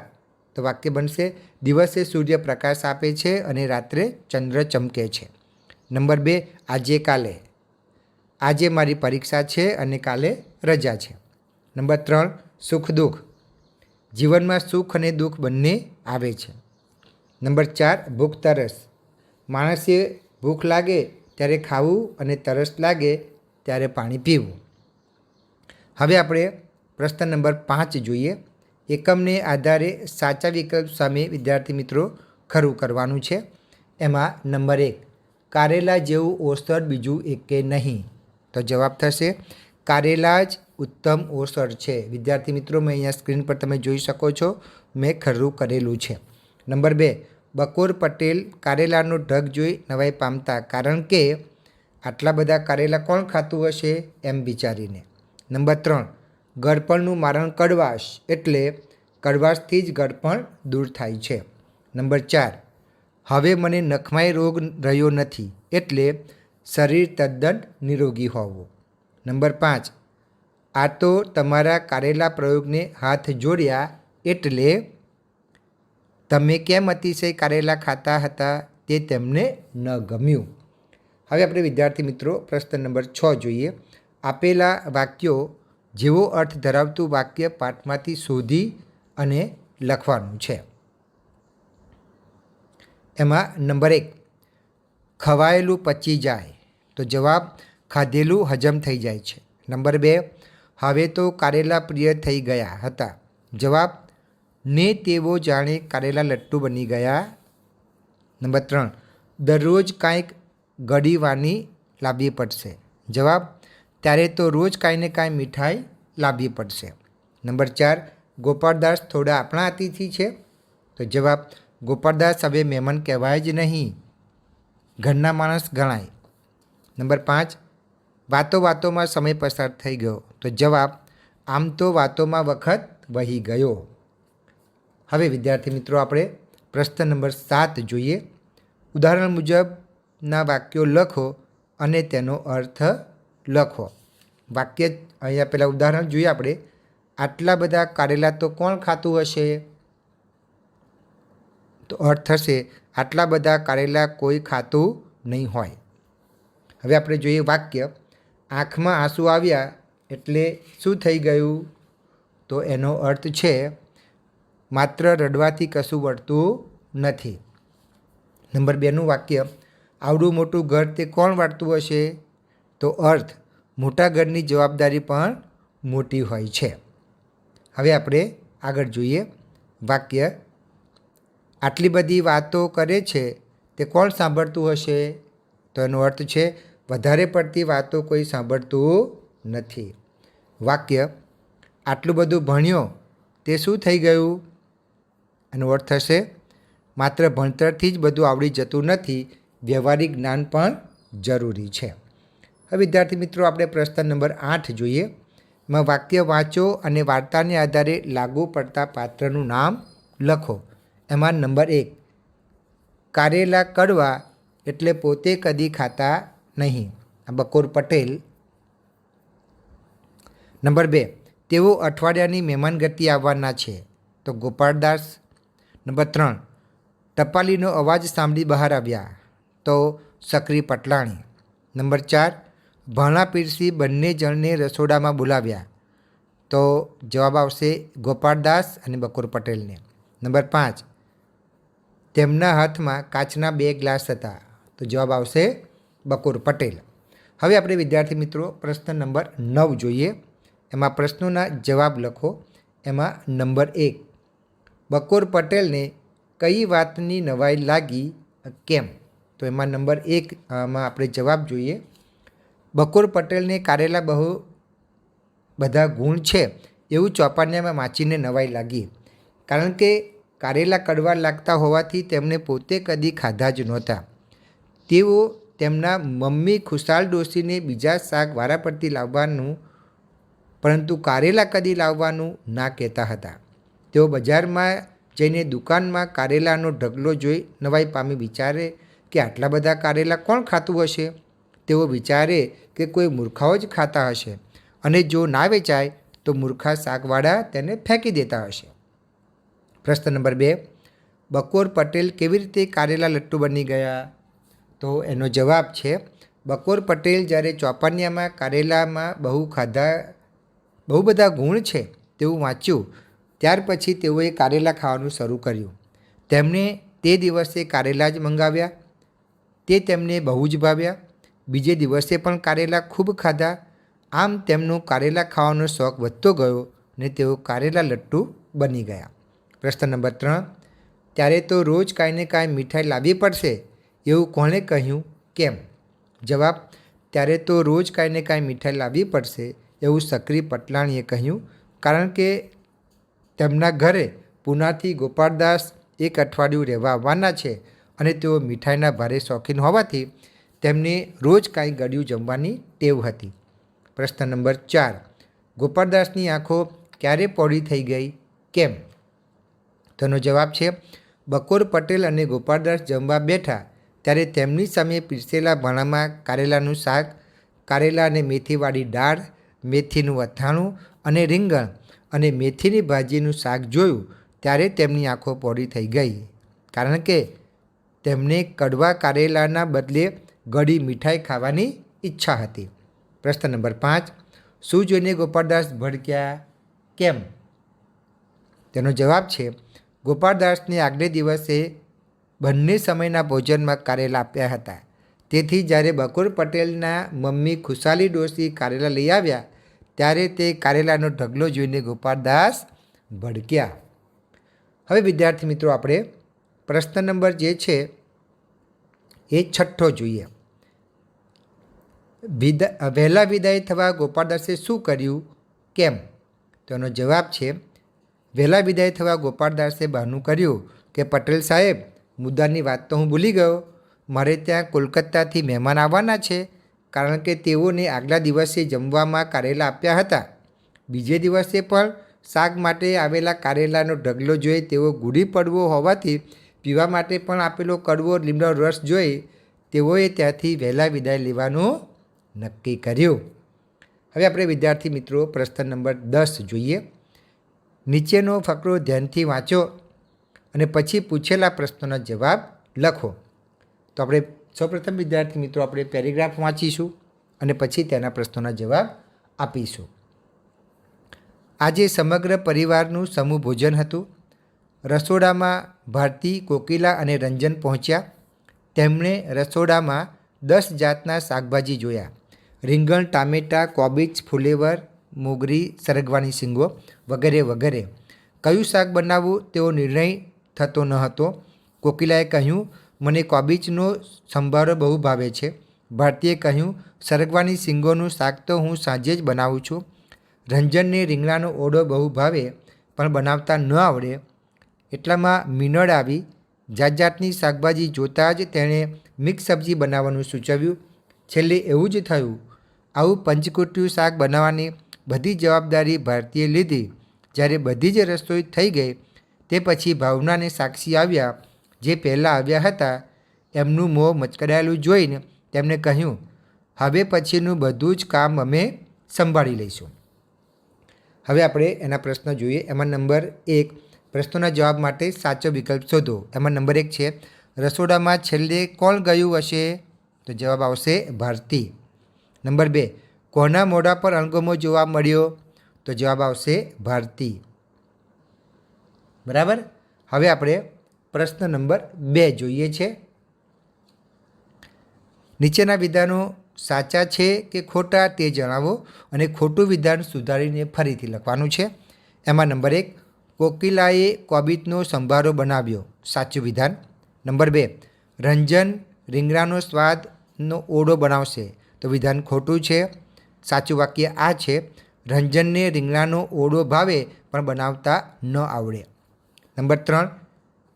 તો વાક્ય બનશે: દિવસે સૂર્ય પ્રકાશ આપે છે અને રાત્રે ચંદ્ર ચમકે છે. નંબર 2 આજે કાલે. આજે મારી પરીક્ષા છે અને કાલે રજા છે. નંબર 3 સુખ દુઃખ. જીવનમાં સુખ અને દુઃખ બંને આવે છે. નંબર 4 ભૂખ તરસ. માણસે ભૂખ લાગે ત્યારે ખાવું અને તરસ લાગે ત્યારે પાણી પીવું. હવે આપણે પ્રશ્ન નંબર 5 જોઈએ. એકમને આધારે સાચા વિકલ્પ સામે વિદ્યાર્થી મિત્રો ખરું કરવાનું છે. એમાં નંબર 1 કારેલા જેવું ઓસડ બીજું એકે નહીં. તો જવાબ થશે કારેલા જ ઉત્તમ ઓસડ છે. વિદ્યાર્થી મિત્રો મેં અહીંયા સ્ક્રીન પર તમે જોઈ શકો છો મેં ખરું કરેલું છે. નંબર 2 બકોર પટેલ કારેલાનો ઢગ જોઈ નવાઈ પામતા કારણ કે આટલા બધા કારેલા કોણ ખાતું હશે એમ વિચારીને. નંબર 3 ગળપણનું મારણ કડવાશ એટલે કડવાશથી જ ગળપણ દૂર થાય છે. નંબર 4 હવે મને નખમાય રોગ રહ્યો નથી એટલે શરીર તદ્દન નિરોગી હોવું. નંબર 5 આ તો તમારા કારેલા પ્રયોગને હાથ જોડ્યા એટલે તમે કેમ અતિશય કારેલા ખાતા હતા તે તેમને ન ગમ્યું. હવે આપણે વિદ્યાર્થી મિત્રો પ્રશ્ન નંબર 6 જોઈએ. આપેલા વાક્યો જેવો અર્થ ધરાવતું વાક્ય પાઠમાંથી શોધી અને લખવાનું છે. એમાં નંબર 1 ખવાયેલું પચી જાય તો જવાબ ખાધેલું હજમ થઈ જાય છે. નંબર 2 હવે તો કારેલા પ્રિય થઈ ગયા હતા. જવાબ ને તેઓ જાણે કારેલા લટ્ટુ બની ગયા. નંબર 3 દરરોજ કાંઈક ગળીવાની લાવવી પડશે. જવાબ ત્યારે તો રોજ કાંઈ ને કાંઈ મીઠાઈ લાવવી પડશે. નંબર 4 ગોપાળદાસ થોડા આપણા અતિથિ છે. તો જવાબ ગોપાળદાસ હવે મહેમાન કહેવાય જ નહીં, ઘરના માણસ ગણાય. નંબર 5, વાતો વાતોમાં સમય પસાર થઈ ગયો. તો જવાબ, આમ તો વાતોમાં વખત વહી ગયો. હવે વિદ્યાર્થી મિત્રો આપણે પ્રશ્ન નંબર 7 જોઈએ. ઉદાહરણ મુજબના વાક્યો લખો અને તેનો અર્થ લખો. વાક્ય અહીંયા પહેલાં ઉદાહરણ જોઈએ આપણે. આટલા બધા કારેલા તો કોણ ખાતું હશે? તો અર્થ થશે આટલા બધા કારેલા કોઈ ખાતું નહીં હોય. હવે આપણે જોઈએ વાક્ય. આંખમાં આંસુ આવ્યા એટલે શું થઈ ગયું? તો એનો અર્થ છે માત્ર રડવાથી કશું વળતું નથી. નંબર 2નું વાક્ય. આવડું મોટું ઘર તે કોણ વાળતું હશે? તો અર્થ મોટા ઘરની જવાબદારી પણ મોટી હોય છે. હવે આપણે આગળ જોઈએ વાક્ય. આટલી બધી વાતો કરે છે તે કોણ સાંભળતું હશે? તો એનો અર્થ છે વધારે પડતી વાતો કોઈ સાંભળતું નથી. વાક્ય. આટલું બધું ભણ્યો તે શું થઈ ગયું? એનો અર્થ થશે માત્ર ભણતરથી જ બધું આવડી જતું નથી, વ્યવહારિક જ્ઞાન પણ જરૂરી છે. હવે વિદ્યાર્થી મિત્રો આપણે પ્રશ્ન નંબર 8 જોઈએ. એમાં વાક્ય વાંચો અને વાર્તાને આધારે લાગુ પડતા પાત્રનું નામ લખો. એમાં નંબર 1, કારેલા કડવા એટલે પોતે કદી ખાતા નહીં. આ બકોર પટેલ. નંબર 2, તેઓ અઠવાડિયાની મહેમાનગતિ આવવાના છે. તો ગોપાળદાસ. નંબર 3, ટપાલીનો અવાજ સાંભળી બહાર આવ્યા. તો સક્રી પટલાણી. નંબર 4, ભાણા પીરસી બંને જણને રસોડામાં બોલાવ્યા. તો જવાબ આવશે ગોપાળદાસ અને બકોર પટેલને. નંબર 5, તેમના હાથમાં કાચના 2 ગ્લાસ હતા. તો જવાબ આવશે બકોર પટેલ. હવે આપણે વિદ્યાર્થી મિત્રો પ્રશ્ન નંબર 9 જોઈએ. એમાં પ્રશ્નોના જવાબ લખો. એમાં નંબર 1, બકોર પટેલને કઈ વાતની નવાઈ લાગી, કેમ? તો એમાં નંબર 1માં આપણે જવાબ જોઈએ. બકોર પટેલને કારેલા બહુ બધા ગુણ છે એવું ચોપાનિયામાં વાંચીને નવાઈ લાગી. કારણ કે કારેલા કડવા લાગતા હોવાથી તેમણે પોતે કદી ખાધા જ નહોતા. તેઓ તેમના મમ્મી ખુશાલ ડોશીને બીજા શાક વારાફરતી લાવવાનું, પરંતુ કારેલા કદી લાવવાનું ના કહેતા હતા. તેઓ બજારમાં જઈને દુકાનમાં કારેલાનો ઢગલો જોઈ નવાઈ પામી વિચારે કે આટલા બધા કારેલા કોણ ખાતું હશે? તેઓ વિચારે કે કોઈ મૂર્ખાઓ જ ખાતા હશે અને જો ના વેચાય તો મૂર્ખા શાકવાળા તેને ફેંકી દેતા હશે. પ્રશ્ન નંબર 2, બકોર પટેલ કેવી રીતે કારેલા લટ્ટુ બની ગયા? તો એનો જવાબ છે બકોર પટેલ જ્યારે ચોપાનિયામાં કારેલામાં બહુ બધા ગુણ છે તેવું વાંચ્યું ત્યાર પછી તેઓએ કારેલા ખાવાનું શરૂ કર્યું. તેમણે તે દિવસે કારેલા જ મંગાવ્યા. તે તેમને બહુ જ ભાવ્યા. બીજે દિવસે પણ કારેલા ખૂબ ખાધા. આમ તેમનો કારેલા ખાવાનો શોખ વધતો ગયો અને તેઓ કારેલા લટ્ટુ બની ગયા. પ્રશ્ન નંબર 3, ત્યારે તો રોજ કાંઈ ને કાંઈ મીઠાઈ લાવવી પડશે એવું કોણે કહ્યું, કેમ? જવાબ, ત્યારે તો રોજ કાંઈ ને કાંઈ મીઠાઈ લાવવી પડશે એવું સક્રી પટલાણીએ કહ્યું. કારણ કે તેમના ઘરે પૂનાથી ગોપાળદાસ 1 અઠવાડિયું રહેવા આવવાના છે અને તેઓ મીઠાઈના ભારે શોખીન હોવાથી તેમને રોજ કાંઈ ગળ્યું જમવાની ટેવ હતી. પ્રશ્ન નંબર 4, ગોપાળદાસની આંખો ક્યારે પહોળી થઈ ગઈ, કેમ? તેનો જવાબ છે બકોર પટેલ અને ગોપાળદાસ જમવા બેઠા ત્યારે તેમની સામે પીરસેલા ભાણામાં કારેલાનું શાક, કારેલા અને મેથીવાળી દાળ, મેથીનું અથાણું અને રીંગણ અને મેથીની ભાજીનું શાક જોયું ત્યારે તેમની આંખો પહોળી થઈ ગઈ. કારણ કે તેમને કડવા કારેલાના બદલે ગળી મીઠાઈ ખાવાની ઈચ્છા હતી. પ્રશ્ન નંબર 5, શું જોઈને ગોપાળદાસ ભડક્યા, કેમ? તેનો જવાબ છે ગોપાળદાસને આગલે દિવસે બંને સમયના ભોજનમાં કારેલા આપ્યા હતા. તેથી જ્યારે બકોર પટેલના મમ્મી ખુશાલી ડોશી કારેલા લઈ આવ્યા ત્યારે તે કારેલાનો ઢગલો જોઈને ગોપાળદાસ ભડક્યા. હવે વિદ્યાર્થી મિત્રો આપણે પ્રશ્ન નંબર જે છે એ 6 જોઈએ. વહેલા વિદાય થવા ગોપાળદાસે શું કર્યું, કેમ? તેનો જવાબ છે વહેલા વિદાય થવા ગોપાળદાસે બહાનું કર્યું કે પટેલ સાહેબ, મુદ્દાની વાત તો હું ભૂલી ગયો. મારે ત્યાં કોલકાતાથી મહેમાન આવવાના છે કારણ કે તેઓને આગલા દિવસે જમવામાં કારેલા આપ્યા હતા. બીજે દિવસે પણ શાક માટે આવેલા કારેલાનો ઢગલો જોઈ તેઓ ગુડી પડવો હોવાથી પીવા માટે પણ આપેલો કડવો લીમડાનો રસ જોઈ તેઓએ ત્યાંથી વહેલા વિદાય લેવાનું નક્કી કર્યું. હવે આપણે વિદ્યાર્થી મિત્રો પ્રશ્ન નંબર 10 જોઈએ. નીચેનો ફકરો ધ્યાનથી વાંચો અને પછી પૂછેલા પ્રશ્નોના જવાબ લખો. તો આપણે સૌપ્રથમ વિદ્યાર્થી મિત્રો આપણે પેરેગ્રાફ વાંચીશું અને પછી તેના પ્રશ્નોના જવાબ આપીશું. આજે સમગ્ર પરિવારનું સમૂહ ભોજન હતું. રસોડામાં ભારતી, કોકિલા અને રંજન પહોંચ્યા. તેમણે રસોડામાં 10 જાતના શાકભાજી જોયા. રીંગણ, ટામેટાં, કોબીજ, ફુલેવર, મોગરી, સરગવાની શીંગો વગેરે વગેરે. કયું શાક બનાવવું તેવો નિર્ણય થતો ન હતો. કોકિલાએ કહ્યું, મને કોબીજનો સંભારો બહુ ભાવે છે. ભારતીએ કહ્યું, સરગવાની શીંગોનું શાક તો હું સાંજે જ બનાવું છું. રંજનને રીંગણાનો ઓળો બહુ ભાવે પણ બનાવતા ન આવડે. એટલામાં મીનળ આવી. જાત જાતની શાકભાજી જોતાં જ તેણે મિક્સ સબ્જી બનાવવાનું સૂચવ્યું. છેલ્લે એવું જ થયું. આવું પંચકૂટ્યું શાક બનાવવાની બધી જવાબદારી ભારતીએ લીધી. જ્યારે બધી જ રસોઈ થઈ ગઈ તે પછી ભાવના અને સાક્ષી આવ્યા. જે પહેલાં આવ્યા હતા એમનું મોં મચકડાયેલું જોઈને તેમણે કહ્યું, હવે પછીનું બધું જ કામ અમે સંભાળી લઈશું. હવે આપણે એના પ્રશ્ન જોઈએ. એમાં નંબર 1, પ્રશ્નોના જવાબ માટે સાચો વિકલ્પ શોધો. એમાં નંબર 1 છે, રસોડામાં છેલ્લે કોણ ગયું હશે? તો જવાબ આવશે ભારતી. નંબર 2, કોના મોઢા પર અણગમો જોવા મળ્યો? તો જવાબ આવશે ભારતી. બરાબર. હવે આપણે પ્રશ્ન નંબર 2 જોઈએ છે. નીચેના વિધાનો સાચા છે કે ખોટા તે જણાવો અને ખોટું વિધાન સુધારીને ફરીથી લખવાનું છે. એમાં નંબર 1, કોકિલાએ કોબીજનો સંભારો બનાવ્યો. સાચું વિધાન. નંબર 2, રંજન રીંગણાનો સ્વાદનો ઓળો બનાવશે. તો વિધાન ખોટું છે. સાચું વાક્ય આ છે, રંજનને રીંગણાનો ઓળો ભાવે પણ બનાવતા ન આવડે. નંબર 3,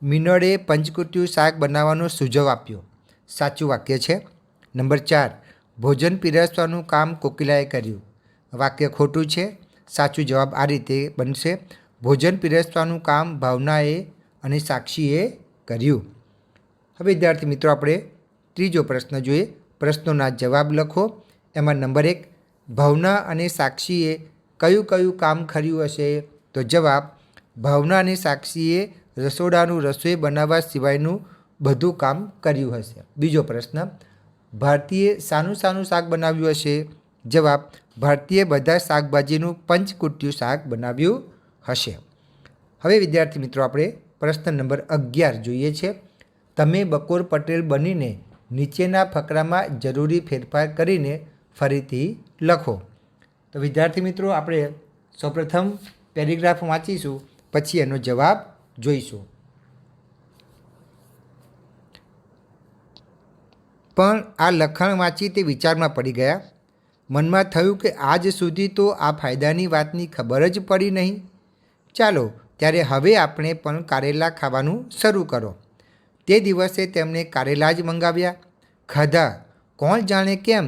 મીનળે પંચકૂટ્યું શાક બનાવવાનો સુઝાવ આપ્યો. સાચું વાક્ય છે. નંબર 4, ભોજન પીરસવાનું કામ કોકિલાએ કર્યું. વાક્ય ખોટું છે. સાચું જવાબ આ રીતે બનશે, ભોજન પીરસવાનું કામ ભાવનાએ અને સાક્ષીએ કર્યું. હવે વિદ્યાર્થી મિત્રો આપણે ત્રીજો પ્રશ્ન જોઈએ. પ્રશ્નોના જવાબ લખો. એમાં નંબર 1, ભાવના અને સાક્ષીએ કયું કયું કામ કર્યું હશે? તો જવાબ, ભાવના અને સાક્ષીએ રસોડાનું રસોઈ બનાવવા સિવાયનું બધું કામ કર્યું હશે. બીજો પ્રશ્ન, ભારતીએ શાનું શાનું શાક બનાવ્યું હશે? જવાબ, ભારતીએ બધા શાકભાજીનું પંચકૂટ્યું શાક બનાવ્યું હશે. હવે વિદ્યાર્થી મિત્રો આપણે પ્રશ્ન નંબર 11 જોઈએ છે. તમે બકોર પટેલ બનીને નીચેના ફકરામાં જરૂરી ફેરફાર કરીને ફરીથી લખો. તો વિદ્યાર્થી મિત્રો આપણે સૌપ્રથમ પેરેગ્રાફ વાંચીશું, પછી એનો જવાબ જોઈશું. પણ આ લખાણ વાંચી તે વિચારમાં પડી ગયા. મનમાં થયું કે આજ સુધી તો આ ફાયદાની વાતની ખબર જ પડી નહીં. ચાલો ત્યારે હવે આપણે પણ કારેલા ખાવાનું શરૂ કરો. તે દિવસે તેમણે કારેલા જ મંગાવ્યા. ખાધા. કોણ જાણે કેમ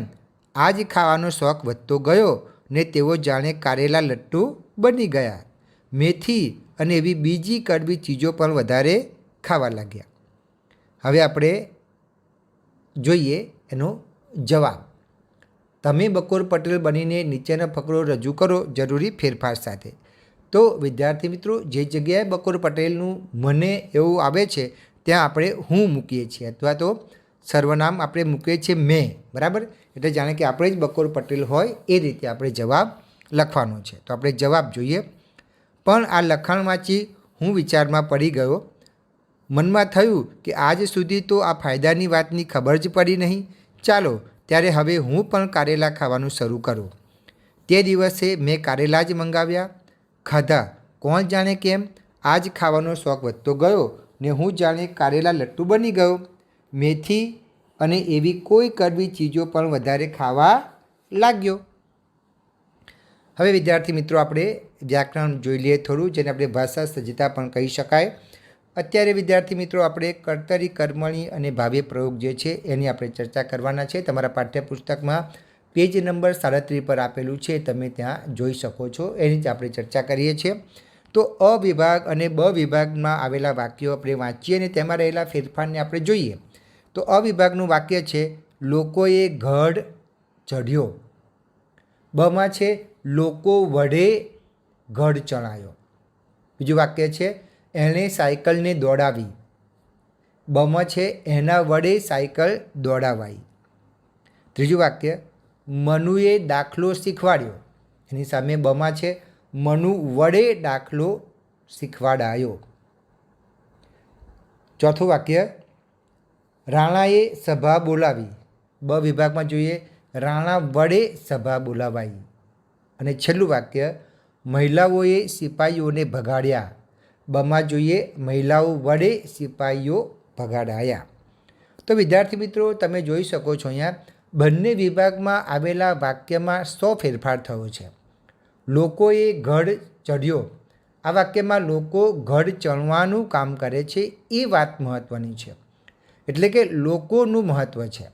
આ જ ખાવાનો શોખ વધતો ગયો ને તેઓ જાણે કારેલા લટ્ટુ બની ગયા. મેથી અને એવી બીજી કડવી ચીજો પણ વધારે ખાવા લાગ્યા. હવે આપણે જોઈએ એનો જવાબ. તમે બકોર પટેલ બનીને નીચેના ફકરો રજૂ કરો જરૂરી ફેરફાર સાથે. તો વિદ્યાર્થી મિત્રો જે જગ્યાએ બકોર પટેલનું મને એવું આવે છે ત્યાં આપણે હું મૂકીએ છીએ અથવા તો સર્વનામ આપણે મૂકીએ છીએ મેં. બરાબર. એટલે જાણે કે આપણે જ બકોર પટેલ હોય એ રીતે આપણે જવાબ લખવાનો છે. તો આપણે જવાબ જોઈએ. પણ આ લખાણ વાંચી હું વિચારમાં પડી ગયો. મનમાં થયું કે આજ સુધી તો આ ફાયદાની વાતની ખબર જ પડી નહીં. ચાલો ત્યારે હવે હું પણ કારેલા ખાવાનું શરૂ કરું. તે દિવસે મેં કારેલા જ મંગાવ્યા. ખાધા. કોણ જાણે કેમ આ જ ખાવાનો શોખ વધતો ગયો ને હું જાણે કારેલા લટ્ટુ બની ગયો. મેથી અને એવી કોઈ કડવી ચીજો પણ વધારે ખાવા લાગ્યો. હવે વિદ્યાર્થી મિત્રો આપણે વ્યાકરણ જોઈ લઈએ થોડું, જેને આપણે ભાષા સજ્જતા પણ કહી શકાય. અત્યારે વિદ્યાર્થી મિત્રો આપણે કર્તરી, કર્મણી અને ભાવે પ્રયોગ જે છે એની આપણે ચર્ચા કરવાના છે. તમારા પાઠ્યપુસ્તકમાં પેજ નંબર 37 પર આપેલું છે, તમે ત્યાં જોઈ શકો છો. એની જ આપણે ચર્ચા કરીએ છીએ. તો અ વિભાગ અને બ વિભાગમાં આવેલા વાક્યો આપણે વાંચીએ અને તેમાં રહેલા ફેરફારને આપણે જોઈએ. તો અ વિભાગનું વાક્ય છે લોકોએ ગઢ ચઢ્યો. બમાં છે લોકો વડે ગઢ ચણાયો. બીજું વાક્ય છે એણે સાયકલને દોડાવી. બમાં છે એના વડે સાયકલ દોડાવાઈ. ત્રીજું વાક્ય મનુએ દાખલો શીખવાડ્યો. એની સામે બમાં છે મનુ વડે દાખલો શીખવાડાયો. ચોથું વાક્ય રાણાએ સભા બોલાવી. બ વિભાગમાં જોઈએ રાણા વડે સભા બોલાવાઈ. અને છેલ્લું વાક્ય મહિલાઓએ સિપાહીઓને ભગાડ્યા. બમાં જોઈએ મહિલાઓ વડે સિપાહીઓ ભગાડાયા. તો વિદ્યાર્થી મિત્રો તમે જોઈ શકો છો અહીંયા બંને વિભાગમાં આવેલા વાક્યમાં 100 ફેરફાર થયો છે. લોકોએ ગઢ ચઢ્યો. આ વાક્યમાં લોકો ગઢ ચણવાનું કામ કરે છે એ વાત મહત્ત્વની છે, એટલે કે લોકોનું મહત્ત્વ છે.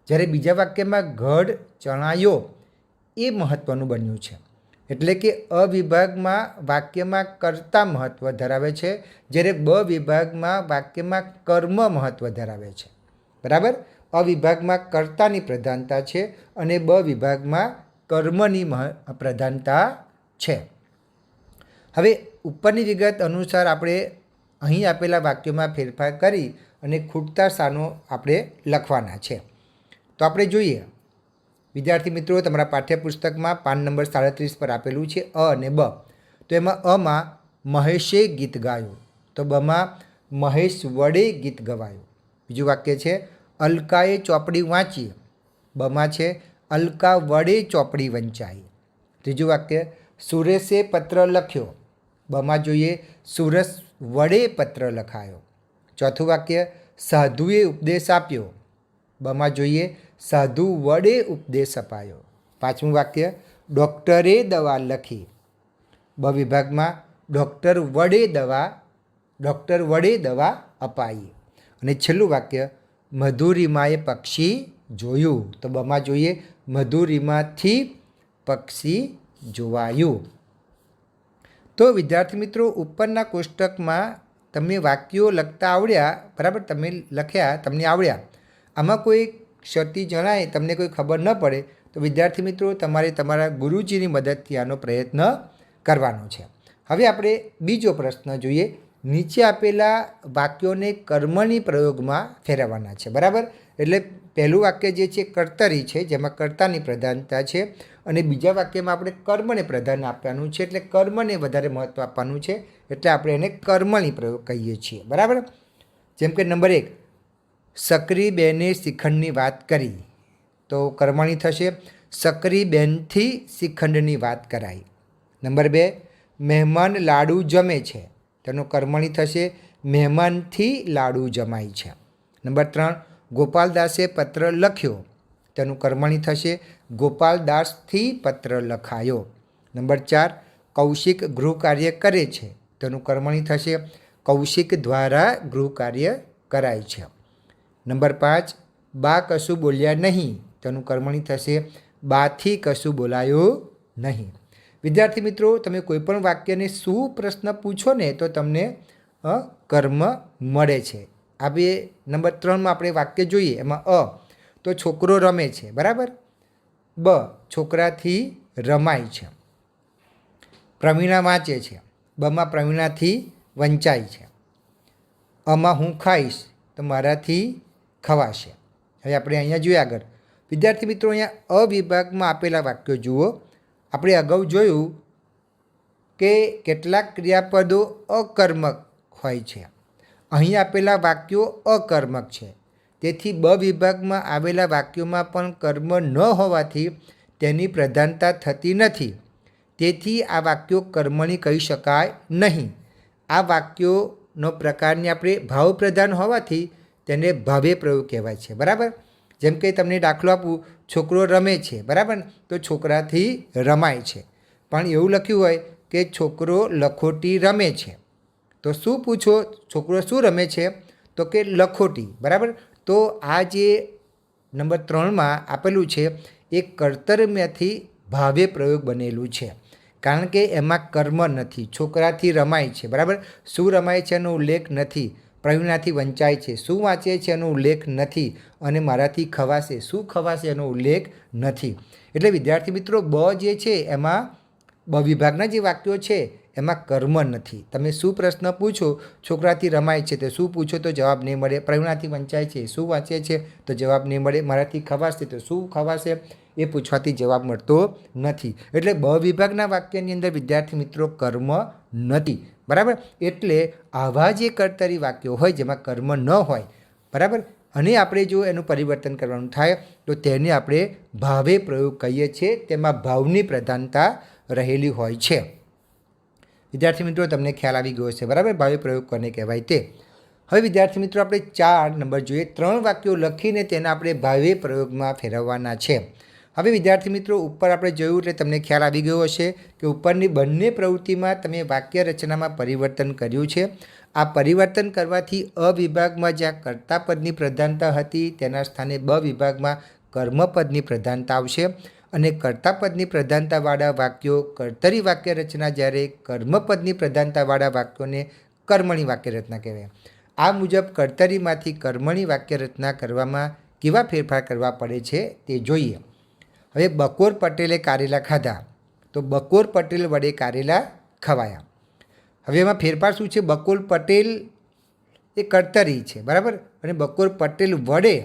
જ્યારે બીજા વાક્યમાં ગઢ ચણાયો એ મહત્ત્વનું બન્યું છે. એટલે કે અ વિભાગમાં વાક્યમાં કર્તા મહત્ત્વ ધરાવે છે, જ્યારે બ વિભાગમાં વાક્યમાં કર્મ મહત્ત્વ ધરાવે છે. બરાબર? અ વિભાગમાં કર્તાની પ્રધાનતા છે અને બ વિભાગમાં કર્મની પ્રધાનતા છે. હવે ઉપરની વિગત અનુસાર આપણે અહીં આપેલા વાક્યોમાં ફેરફાર કરી અને ખૂટતા સ્થાનો આપણે લખવાના છે. તો આપણે જોઈએ વિદ્યાર્થી મિત્રો તમારા પાઠ્યપુસ્તકમાં પાન નંબર 37 પર આપેલું છે અ અને બ. તો એમાં અમાં મહેશે ગીત ગાયું. તો બમાં મહેશ વડે ગીત ગવાયું. બીજું વાક્ય છે અલકાએ ચોપડી વાંચી. બમાં છે અલકા વડે ચોપડી વંચાઈ. ત્રીજું વાક્ય સુરેશે પત્ર લખ્યો. બમાં જોઈએ સુરસ વડે પત્ર લખાયો. ચોથું વાક્ય સાધુએ ઉપદેશ આપ્યો. બમાં જોઈએ સાધુ વડે ઉપદેશ અપાયો. પાંચમું વાક્ય ડૉક્ટરે દવા લખી. બ વિભાગમાં ડૉક્ટર વડે દવા અપાઈ. અને છેલ્લું વાક્ય મધુરિમાએ પક્ષી જોયું. તો બમાં જોઈએ મધુરિમાથી પક્ષી જોવાયું. તો વિદ્યાર્થી મિત્રો ઉપરના કોષ્ટકમાં તમે વાક્યો લખતા આવડ્યા, બરાબર? તમે લખ્યા, તમને આવડ્યા. આમાં કોઈ ક્ષતિ જણાય, તમને કોઈ ખબર ન પડે તો વિદ્યાર્થી મિત્રો તમારે તમારા ગુરુજીની મદદથી આનો પ્રયત્ન કરવાનો છે. હવે આપણે બીજો પ્રશ્ન જોઈએ. નીચે આપેલા વાક્યોને કર્મની પ્રયોગમાં ફેરવવાના છે. બરાબર? એટલે પહેલું વાક્ય જે છે કર્તરી છે, જેમાં કર્તાની પ્રધાનતા છે, અને બીજા વાક્યમાં આપણે કર્મને પ્રાધાન્ય આપવાનું છે, એટલે કર્મને વધારે મહત્ત્વ આપવાનું છે, એટલે આપણે એને કર્મણી પ્રયોગ કહીએ છીએ. બરાબર? જેમ કે નંબર 1 સક્રીબેને શ્રીખંડની વાત કરી. તો કર્મણી થશે સક્રીબેનથી શ્રીખંડની વાત કરાઈ. નંબર 2 મહેમાન લાડુ જમે છે. તેનું કર્મણી થશે મહેમાનથી લાડુ જમાય છે. નંબર 3 ગોપાલદાસે પત્ર લખ્યો. તેનું કર્મણી થશે ગોપાલદાસથી પત્ર લખાયો. નંબર 4 કૌશિક ગૃહ કાર્ય કરે છે. તેનું કર્મણી થશે કૌશિક દ્વારા ગૃહ કાર્ય કરાય છે. નંબર 5 બા કશું બોલ્યા નહીં. તેનું કર્મણી થશે બાથી કશું બોલાયું નહીં. વિદ્યાર્થી મિત્રો તમે કોઈપણ વાક્યને શું પ્રશ્ન પૂછો ને તો તમને કર્મ મળે છે. આ બે નંબર 3માં આપણે વાક્ય જોઈએ. એમાં અ તો છોકરો રમે છે. બરાબર? બ છોકરાથી રમાય છે. પ્રવીણા વાંચે છે. બમાં પ્રવીણાથી વંચાય છે. અમાં હું ખાઈશ તો મારાથી ખવાશે. હવે આપણે અહીંયા જોઈએ આગળ. વિદ્યાર્થી મિત્રો અહીંયા અ વિભાગમાં આપેલા વાક્યો જુઓ. આપણે અગાઉ જોયું કે કેટલાક ક્રિયાપદો અકર્મક હોય છે. અહીં આપેલા વાક્યો અકર્મક છે. તેથી બ વિભાગમાં આવેલા વાક્યોમાં પણ કર્મ ન હોવાથી તેની પ્રધાનતા થતી નથી. તેથી આ વાક્યો કર્મણી કહી શકાય નહીં. આ વાક્યોનો પ્રકારને આપણે ભાવ પ્રધાન હોવાથી તેને ભાવે પ્રયોગ કહેવાય છે. બરાબર? જેમ કે તમને દાખલો આપું, છોકરો રમે છે. બરાબર? તો છોકરાથી રમાય છે. પણ એવું લખ્યું હોય કે છોકરો લખોટી રમે છે, તો શું પૂછો, છોકરો શું રમે છે? તો કે લખોટી, બરાબર. તો આ જે નંબર 3માં આપેલું છે એ કર્તવ્યમાંથી ભાવે પ્રયોગ બનેલું છે, કારણ કે એમાં કર્મ નથી, છોકરાથી રમાય છે, બરાબર. શું રમાય છે એનો ઉલ્લેખ નથી, પ્રવીણાથી વંચાય છે, શું વાંચે છે એનો ઉલ્લેખ નથી, અને મારાથી ખવાશે, શું ખવાશે એનો ઉલ્લેખ નથી. એટલે વિદ્યાર્થી મિત્રો બ જે છે એમાં બ વિભાગના જે વાક્યો છે એમાં કર્મ નથી. તમે શું પ્રશ્ન પૂછો, છોકરાથી રમાય છે તો શું પૂછો તો જવાબ નહીં મળે, પ્રવીણાથી વંચાય છે શું વાંચે છે તો જવાબ નહીં મળે, મારાથી ખવાશે તો શું ખવાશે એ પૂછવાથી જવાબ મળતો નથી. એટલે બ વિભાગના વાક્યની અંદર વિદ્યાર્થી મિત્રો કર્મ નથી, બરાબર. એટલે આવા જે કર્તરી વાક્યો હોય જેમાં કર્મ ન હોય, બરાબર, અને આપણે જો એનું પરિવર્તન કરવાનું થાય તો તેને આપણે ભાવે પ્રયોગ કહીએ છીએ, તેમાં ભાવની પ્રધાનતા રહેલી હોય છે. વિદ્યાર્થી મિત્રો તમને ખ્યાલ આવી ગયો છે, બરાબર, ભાવે પ્રયોગ કોને કહેવાય તે. હવે વિદ્યાર્થી મિત્રો આપણે 4 નંબર જોઈએ, 3 વાક્યો લખીને તેના આપણે ભાવે પ્રયોગમાં ફેરવવાના છે. હવે વિદ્યાર્થી મિત્રો ઉપર આપણે જોયું એટલે તમને ખ્યાલ આવી ગયો હશે કે ઉપરની બંને પ્રવૃત્તિમાં તમે વાક્ય રચનામાં પરિવર્તન કર્યું છે. આ પરિવર્તન કરવાથી અ વિભાગમાં જ્યાં કર્તાપદની પ્રધાનતા હતી તેના સ્થાને બ વિભાગમાં કર્મપદની પ્રધાનતા આવશે, અને કર્તાપદની પ્રધાનતાવાળા વાક્યો કર્તરી વાક્ય રચના, જ્યારે કર્મપદની પ્રધાનતાવાળા વાક્યોને કર્મણી વાક્ય રચના કહેવાય. આ મુજબ કર્તરીમાંથી કર્મણી વાક્ય રચના કરવામાં કેવા ફેરફાર કરવા પડે છે તે જોઈએ. હવે બકોર પટેલે કારેલા ખાધા, તો બકોર પટેલ વડે કારેલા ખવાયા. હવે એમાં ફેરફાર શું છે? બકોર પટેલ એ કર્તરી છે, બરાબર, અને બકોર પટેલ વડે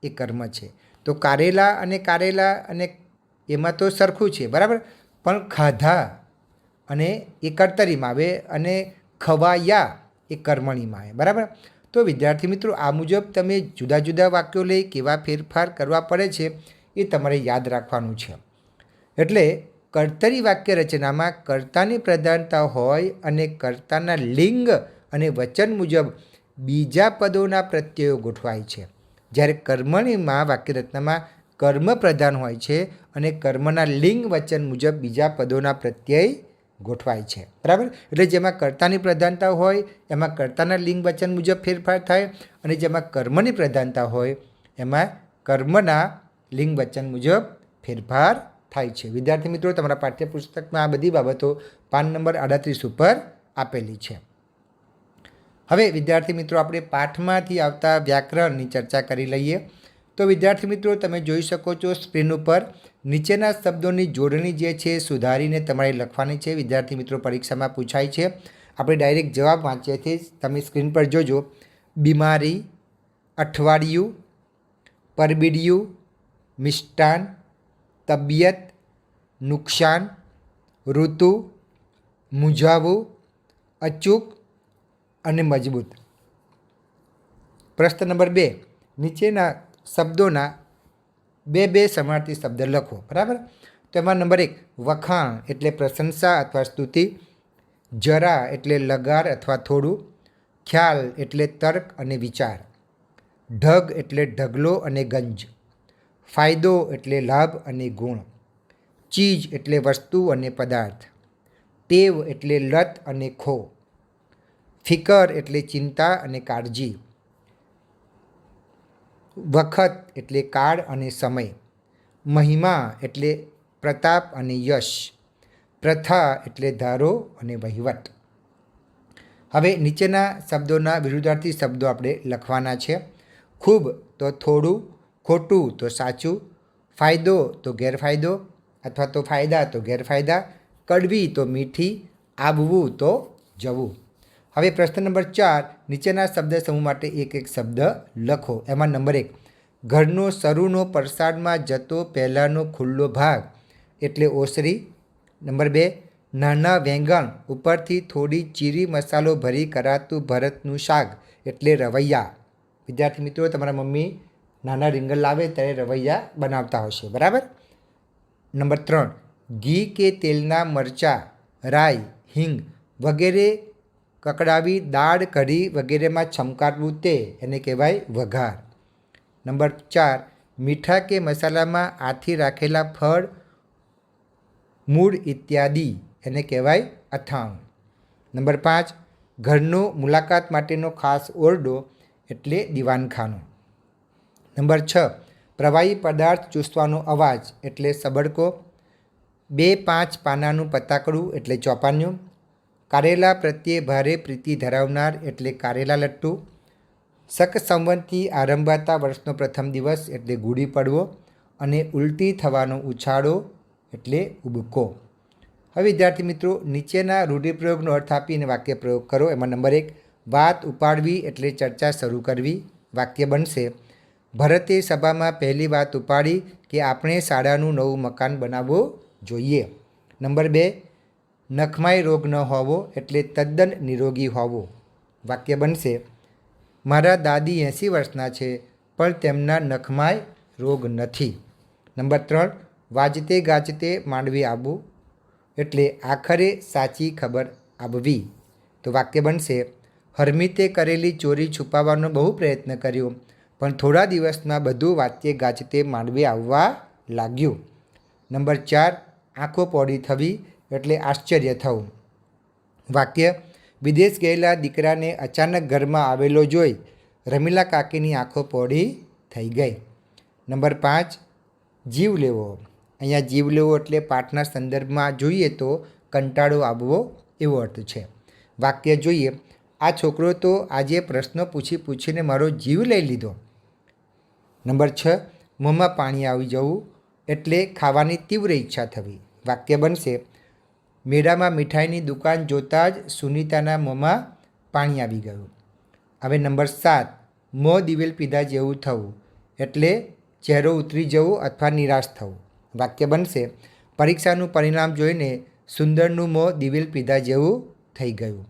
એ કર્મ છે. તો કારેલા અને એમાં તો સરખું છે, બરાબર, પણ ખાધા અને એ કર્તરીમાં આવે અને ખવાયા એ કર્મણીમાં આવે, બરાબર. તો વિદ્યાર્થી મિત્રો આ મુજબ તમે જુદા જુદા વાક્યો લઈ કેવા ફેરફાર કરવા પડે છે એ તમારે યાદ રાખવાનું છે. એટલે કર્તરી વાક્ય રચનામાં કર્તાની પ્રધાનતા હોય અને કર્તાના લિંગ અને વચન મુજબ બીજા પદોના પ્રત્યયો ગોઠવાય છે, જ્યારે કર્મણીમાં વાક્ય રચનામાં કર્મ પ્રધાન હોય છે અને કર્મના લિંગ વચન મુજબ બીજા પદોના પ્રત્યય ગોઠવાય છે, બરાબર. એટલે જેમાં કર્તાની પ્રધાનતા હોય એમાં કર્તાના લિંગ વચન મુજબ ફેરફાર થાય, અને જેમાં કર્મની પ્રધાનતા હોય એમાં કર્મના લિંગ વચન મુજબ ફેરફાર થાય છે. વિદ્યાર્થી મિત્રો તમારા પાઠ્યપુસ્તકમાં આ બધી બાબતો પાન નંબર 38 ઉપર આપેલી છે. હવે વિદ્યાર્થી મિત્રો આપણે પાઠમાંથી આવતા વ્યાકરણની ચર્ચા કરી લઈએ. તો વિદ્યાર્થી મિત્રો તમે જોઈ શકો છો સ્ક્રીન ઉપર નીચેના શબ્દોની જોડણી જે છે સુધારીને તમારે લખવાની છે. વિદ્યાર્થી મિત્રો પરીક્ષામાં પૂછાય છે. આપણે ડાયરેક્ટ જવાબ વાંચીએ છીએ, તમે સ્ક્રીન પર જોજો. બીમારી, અઠવાડિયું, પરબીડિયું, મિષ્ટાન, તબિયત, નુકસાન, ઋતુ, મૂંઝાવું, અચૂક અને મજબૂત. પ્રશ્ન નંબર 2, નીચેના શબ્દોના બે સમાનાર્થી શબ્દ લખો, બરાબર. તો એમાં નંબર 1 વખાણ એટલે પ્રશંસા અથવા સ્તુતિ, જરા એટલે લગાર અથવા થોડું, ખ્યાલ એટલે તર્ક અને વિચાર, ઢગ એટલે ઢગલો અને ગંજ, ફાયદો એટલે લાભ અને ગુણ, ચીજ એટલે વસ્તુ અને પદાર્થ, ટેવ એટલે લત અને ખો, ફિકર એટલે ચિંતા અને કાળજી, વખત એટલે કાળ અને સમય, મહિમા એટલે પ્રતાપ અને યશ, પ્રથા એટલે ધારો અને વહીવટ. હવે નીચેના શબ્દોના વિરુદ્ધાર્થી શબ્દો આપણે લખવાના છે. ખૂબ તો થોડું, ખોટું તો સાચું, ફાયદો તો ગેરફાયદો અથવા તો ફાયદા તો ગેરફાયદા, કડવી તો મીઠી, આવવું તો જવું. હવે પ્રશ્ન નંબર 4, નીચેના શબ્દ સમૂહ માટે એક શબ્દ લખો. એમાં નંબર 1 ઘરનો શરૂનો પરસાદમાં જતો પહેલાંનો ખુલ્લો ભાગ એટલે ઓસરી. નંબર 2 નાના વેંગણ ઉપરથી થોડી ચીરી મસાલો ભરી કરાતું ભરતનું શાક એટલે રવૈયા. વિદ્યાર્થી મિત્રો તમારા મમ્મી નાના રીંગણ લાવે ત્યારે રવૈયા બનાવતા હશે, બરાબર. નંબર 3 ઘી કે તેલના મરચાં, રાઈ, હિંગ વગેરે કકડાવી દાળ, કઢી વગેરેમાં છમકારવું તે એને કહેવાય વઘાર. નંબર 4 મીઠા કે મસાલામાં આથી રાખેલા ફળ, મૂળ ઇત્યાદિ એને કહેવાય અથાણું. નંબર 5 ઘરનો મુલાકાત માટેનો ખાસ ઓરડો એટલે દીવાનખાનું. નંબર 6, પ્રવાહી પદાર્થ ચૂસવાનો અવાજ એટલે સબડકો. 2-5 પાનાનું પતાકડું એટલે ચોપાન્યું. કારેલા પ્રત્યે ભારે પ્રીતિ ધરાવનાર એટલે કારેલા લટ્ટુ. શક સંવતથી આરંભાતા વર્ષનો પ્રથમ દિવસ એટલે ગુડી પડવો. અને ઉલટી થવાનો ઉછાળો એટલે ઉબકો. હવે વિદ્યાર્થી મિત્રો, નીચેના રૂઢિપ્રયોગનો અર્થ આપીને વાક્ય પ્રયોગ કરો. એમાં નંબર 1, વાત ઉપાડવી એટલે ચર્ચા શરૂ કરવી. વાક્ય બનશે: ભરતે સભામાં પહેલી વાત ઉપાડી કે આપણે શાળાનું નવું મકાન બનાવવું જોઈએ. નંબર 2, નખમાય રોગ ન હોવો એટલે તદ્દન નિરોગી હોવો. વાક્ય બનશે: મારા દાદી 80 વર્ષના છે પણ તેમના નખમાય રોગ નથી. નંબર 3, વાજતે ગાજતે માંડવી આવવું એટલે આખરે સાચી ખબર આવવી. તો વાક્ય બનશે: હરમિતે કરેલી ચોરી છુપાવવાનો બહુ પ્રયત્ન કર્યો પણ થોડા દિવસમાં બધું વાજતે ગાજતે માંડવી આવવા લાગ્યું. નંબર 4, આંખો પહોળી થવી એટલે આશ્ચર્ય થવું. વાક્ય: વિદેશ ગયેલા દીકરાને અચાનક ઘરમાં આવેલો જોઈ રમીલા કાકીની આંખો પહોળી થઈ ગઈ. નંબર 5, જીવ લેવો. અહીંયા જીવ લેવો એટલે પાઠના સંદર્ભમાં જોઈએ તો કંટાળો આવવો એવો અર્થ છે. વાક્ય જોઈએ: આ છોકરો તો આજે પ્રશ્નો પૂછીને મારો જીવ લઈ લીધો. નંબર 6, મોંમાં પાણી આવી જવું એટલે ખાવાની તીવ્ર ઈચ્છા થવી. વાક્ય બનશે: મેળામાં મીઠાઈની દુકાન જોતાં જ સુનીતાના મોંમાં પાણી આવી ગયું. હવે નંબર 7, મોં દિવેલ પીધા જેવું થવું એટલે ચહેરો ઉતરી જવો અથવા નિરાશ થવું. વાક્ય બનશે: પરીક્ષાનું પરિણામ જોઈને સુંદરનું મોં દિવેલ પીધા જેવું થઈ ગયું.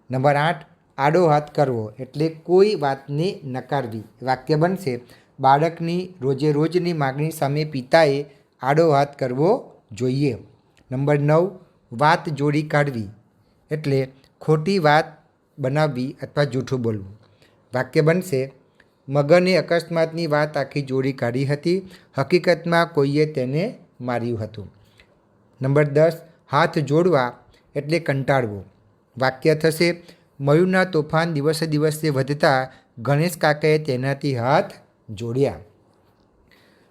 નંબર 8, આડો હાથ કરવો એટલે કોઈ વાતને નકારવી. વાક્ય બનશે: બાળકની રોજે રોજની માગણી સામે પિતાએ આડો હાથ કરવો જોઈએ. નંબર 9, વાત જોડી કાઢવી એટલે ખોટી વાત બનાવવી અથવા જૂઠું બોલવું. વાક્ય બનશે: મગને અકસ્માતની વાત આખી જોડી કાઢી હતી. હકીકતમાં કોઈએ તેને માર્યું હતું. નંબર 10, હાથ જોડવા એટલે કંટાળવો. વાક્ય થશે: મયુરના તોફાન દિવસે દિવસે વધતા ગણેશ કાકાએ તેનાથી હાથ જોડ્યા.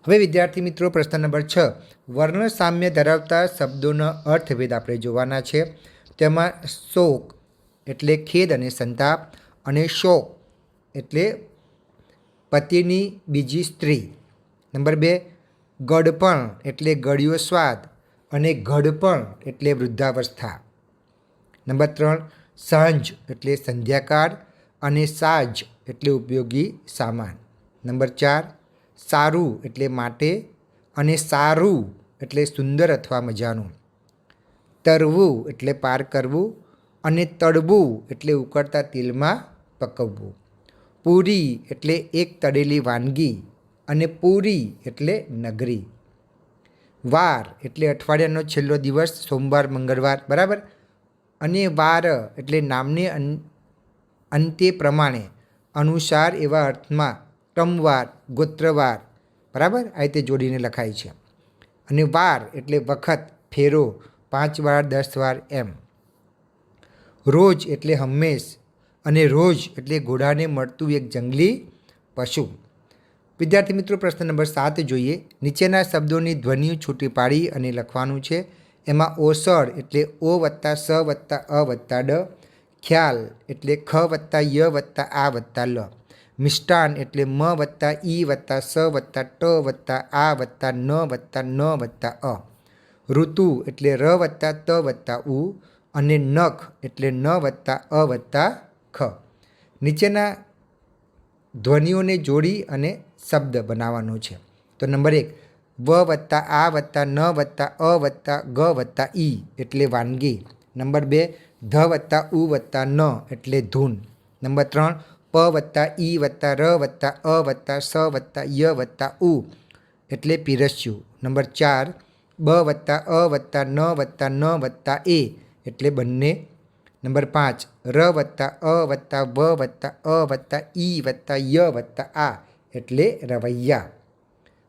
હવે વિદ્યાર્થી મિત્રો, પ્રશ્ન નંબર 6, વર્ણ સામ્ય ધરાવતા શબ્દોનો અર્થભેદ આપણે જોવાના છે. તેમાં શોક એટલે ખેદ અને સંતાપ, અને શોક એટલે પતિની બીજી સ્ત્રી. નંબર 2, ગળપણ એટલે ગળ્યો સ્વાદ, અને ઘડપણ એટલે વૃદ્ધાવસ્થા. નંબર 3, સાંજ એટલે સંધ્યાકાળ, અને સાજ એટલે ઉપયોગી સામાન. નંબર 4, સારું એટલે માટે, અને સારું એટલે સુંદર અથવા મજાનું. તરવું એટલે પાર કરવું, અને તળવું એટલે ઉકળતા તેલમાં પકવવું. પૂરી એટલે એક તળેલી વાનગી, અને પૂરી એટલે નગરી. વાર એટલે અઠવાડિયાનો છેલ્લો દિવસ, સોમવાર, મંગળવાર, બરાબર. અને વાર એટલે નામને અંતે પ્રમાણે, અનુસાર એવા અર્થમાં ક્રમવાર, ગોત્રવાર, બરાબર, આ રીતે જોડીને લખાય છે. અને વાર એટલે વખત, ફેરો, 5 વાર, 10 વાર એમ. રોજ એટલે હંમેશ, અને રોજ એટલે ઘોડાને મળતું એક જંગલી પશુ. વિદ્યાર્થી મિત્રો, પ્રશ્ન નંબર 7 જોઈએ. નીચેના શબ્દોની ધ્વનિઓ છૂટી પાડી અને લખવાનું છે. એમાં ઓસડ એટલે ઓ વત્તા સ વત્તા અ વત્તા ડ. ખ્યાલ એટલે ખ વત્તા ય વત્તા આ વત્તા લ. મિષ્ટાન એટલે મ વત્તા ઈ વત્તા સ વત્તા ટ વત્તા આ વત્તા ન વત્તા ન વત્તા અ. ઋતુ એટલે ર વત્તા ત વત્તા ઉ. અને નખ એટલે ન વત્તા અ વત્તા ખ. નીચેના ધ્વનિઓને જોડી અને શબ્દ બનાવવાનો છે. તો નંબર 1, વ વત્તા આ વત્તા ન વત્તા અ વત્તા ગ વત્તા ઈ એટલે વાનગી. નંબર 2, ધ વત્તા ઉ વત્તા ન એટલે ધૂન. નંબર 3, પ વત્તા ઈ વત્તા ર વત્તા અ વત્તા સ વત્તા ય વત્તા ઉ એટલે પીરસ્યું. નંબર 4, બ વત્તા અ વત્તા ન વત્તા ન વત્તા એ એટલે બંને. નંબર 5, ર વત્તા અ વત્તા વ વત્તા અ વત્તા ઈ વત્તા ય વત્તા આ એટલે રવૈયા.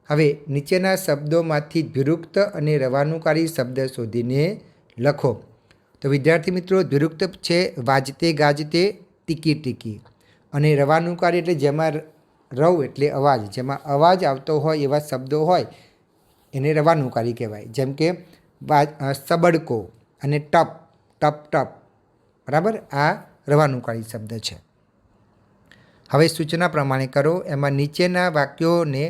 હવે નીચેના શબ્દોમાંથી દ્વિરુક્ત અને રવાનુકારી શબ્દ શોધીને લખો. તો વિદ્યાર્થી મિત્રો દ્વિરુક્ત છે વાજતે ગાજતે ટીકી ટીકી, અને રવાનુકારી એટલે જેમાં રવ એટલે અવાજ, જેમાં અવાજ આવતો હોય એવા શબ્દો હોય એને રવાનુકારી કહેવાય. જેમ કે સબડકો અને ટપ ટપ ટપ, બરાબર, આ રવાનુકારી શબ્દ છે. હવે સૂચના પ્રમાણે કરો. એમાં નીચેના વાક્યોને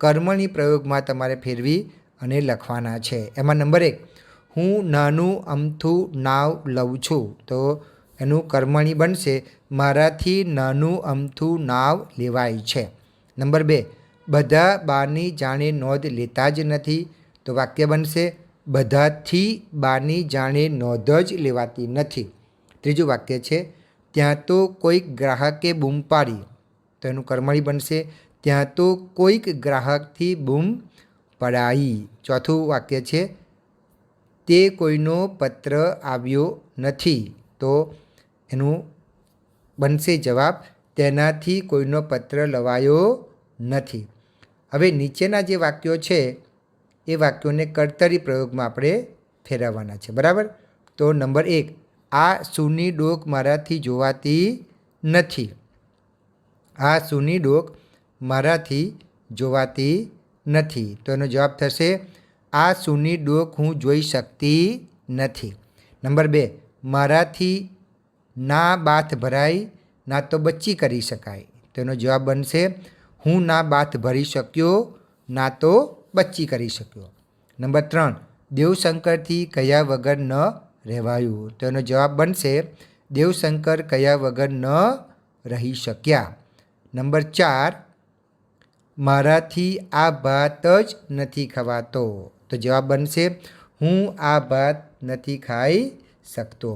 કર્મણી પ્રયોગમાં તમારે ફેરવી અને લખવાના છે. એમાં નંબર 1, હું નાનું અમથું નાવ લઉં છું. તો એનું કર્મણી બનશે મારાથી નાનું અમથું નાવ લેવાય છે. નંબર 2, બધા બાની જાણે નોંધ લેતા જ નથી. તો વાક્ય બનશે બધાથી બાની જાણે નોંધ જ લેવાતી નથી. ત્રીજું વાક્ય છે ત્યાં તો કોઈક ગ્રાહકે બૂમ પાડી. તો એનું કર્મણી બનશે ત્યાં તો કોઈક ગ્રાહકથી બૂમ પડાઈ. ચોથું વાક્ય છે તે કોઈનો પત્ર આવ્યો નથી. તો એનું બનશે જવાબ તેનાથી કોઈનો પત્ર લવાયો નથી. હવે નીચેના જે વાક્યો છે એ વાક્યોને કર્તરી પ્રયોગમાં આપણે ફેરવવાના છે, બરાબર. તો નંબર 1, આ સૂની ડોક મારાથી જોવાતી નથી. આ સૂની ડોક મારાથી જોવાતી નથી. તો એનો જવાબ થશે આ સૂની ડોક હું જોઈ શકતી નથી. નંબર 2, મારાથી ના બાથ ભરાય ના તો બચ્ચી કરી શકાય. તો એનો જવાબ બનશે હું ના બાથ ભરી શક્યો ના તો બચ્ચી કરી શક્યો. નંબર 3, દેવશંકરથી કહ્યા વગર ન રહેવાયું. તો એનો જવાબ બનશે દેવશંકર કહ્યા વગર ન રહી શક્યા. નંબર 4, મારાથી આ ભાત જ નથી ખવાતો. તો જવાબ બનશે હું આ ભાત નથી ખાઈ શકતો.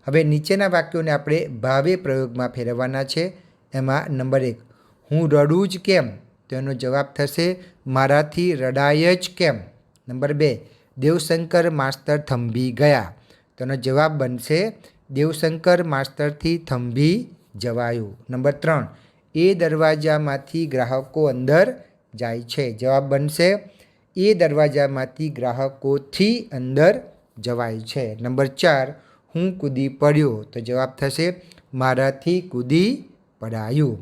હવે નીચેના વાક્યોને આપણે ભાવે પ્રયોગમાં ફેરવવાના છે. એમાં નંબર 1, હું રડું જ કેમ. તો એનો જવાબ થશે મારાથી રડાય જ કેમ. નંબર 2, દેવશંકર માસ્તર થંભી ગયા. તો એનો જવાબ બનશે દેવશંકર માસ્તરથી થંભી જવાયું. નંબર 3, એ દરવાજામાંથી ગ્રાહકો અંદર જાય છે. જવાબ બનશે એ દરવાજામાંથી ગ્રાહકોથી અંદર જવાય છે. નંબર 4, હું કૂદી પડ્યો. તો જવાબ થશે મારાથી કૂદી પડાયું.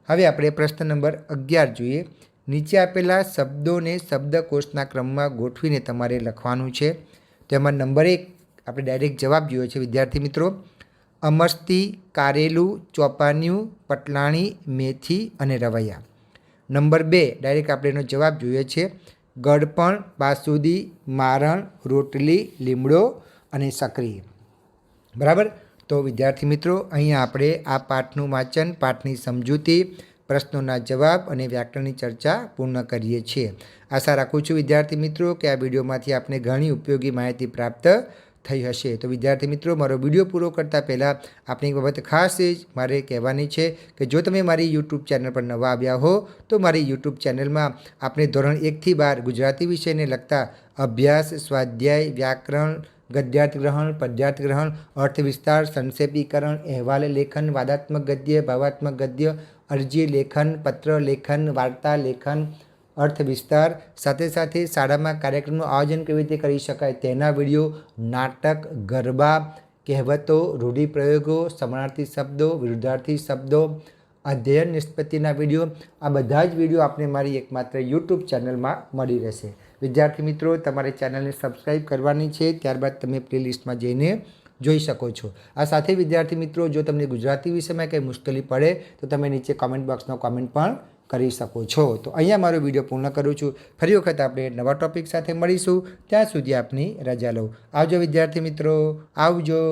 હવે આપણે પ્રશ્ન નંબર 11 જોઈએ. નીચે આપેલા શબ્દોને શબ્દકોશના ક્રમમાં ગોઠવીને તમારે લખવાનું છે. તો એમાં નંબર 1 આપણે ડાયરેક્ટ જવાબ જોયો છે વિદ્યાર્થી મિત્રો. અમસ્તી, કારેલું, ચોપાનિયું, પટલાણી, મેથી અને રવૈયા. નંબર 2 ડાયરેક્ટ આપણે એનો જવાબ જોઈએ છે. ગળપણ, બાસુદી, મારણ, રોટલી, લીમડો અને સક્રી. બરાબર. તો વિદ્યાર્થી મિત્રો અહીંયા આપણે આ પાઠનું વાંચન, પાઠની સમજૂતી, પ્રશ્નોના જવાબ અને વ્યાકરણની ચર્ચા પૂર્ણ કરીએ છીએ. આશા રાખું છું વિદ્યાર્થી મિત્રો કે આ વિડીયોમાંથી આપને ઘણી ઉપયોગી માહિતી પ્રાપ્ત થઈ હશે. તો વિદ્યાર્થી મિત્રો મારો વિડીયો પૂરો કરતાં પહેલાં આપણી એક બાબત ખાસ મારે કહેવાની છે કે જો તમે મારી યુટ્યુબ ચેનલ પર નવા આવ્યા હો તો મારી યુટ્યુબ ચેનલમાં આપણે ધોરણ 1 થી 12 ગુજરાતી વિષયને લગતા અભ્યાસ, સ્વાધ્યાય, વ્યાકરણ, ગદ્યાર્થ ગ્રહણ, પદ્યાર્થ ગ્રહણ, અર્થ વિસ્તાર, સંક્ષેપીકરણ, અહેવાલ લેખન, વાદાત્મક ગદ્ય, ભાવાત્મક ગદ્ય, અરજી લેખન, પત્ર લેખન, વાર્તા લેખન, અર્થ વિસ્તાર, સાથે સાથે શાળામાં કાર્યક્રમનું આયોજન કેવી રીતે કરી શકાય તેના વિડીયો, નાટક, ગરબા, કહેવતો, રૂઢિપ્રયોગો, સમાનાર્થી શબ્દો, વિરુદ્ધાર્થી શબ્દો, અધ્યયન નિષ્પત્તિના વિડીયો, આ બધા જ વિડીયો આપને મારી એકમાત્ર યુટ્યુબ ચેનલમાં મળી રહેશે. વિદ્યાર્થી મિત્રો તમારે ચેનલને સબસ્ક્રાઈબ કરવાની છે, ત્યારબાદ તમે પ્લેલિસ્ટમાં જઈને જોઈ શકો છો. આ સાથે વિદ્યાર્થી મિત્રો જો તમને ગુજરાતી વિષયમાં કંઈ મુશ્કેલી પડે તો તમે નીચે કોમેન્ટ બોક્સમાં કોમેન્ટ પણ કરી શકો છો. તો અહીંયા મારો વિડીયો પૂર્ણ કરું છું. ફરી વખત આપણે નવા ટૉપિક સાથે મળીશું. ત્યાં સુધી આપની રજા લઉં. આવજો વિદ્યાર્થી મિત્રો, આવજો.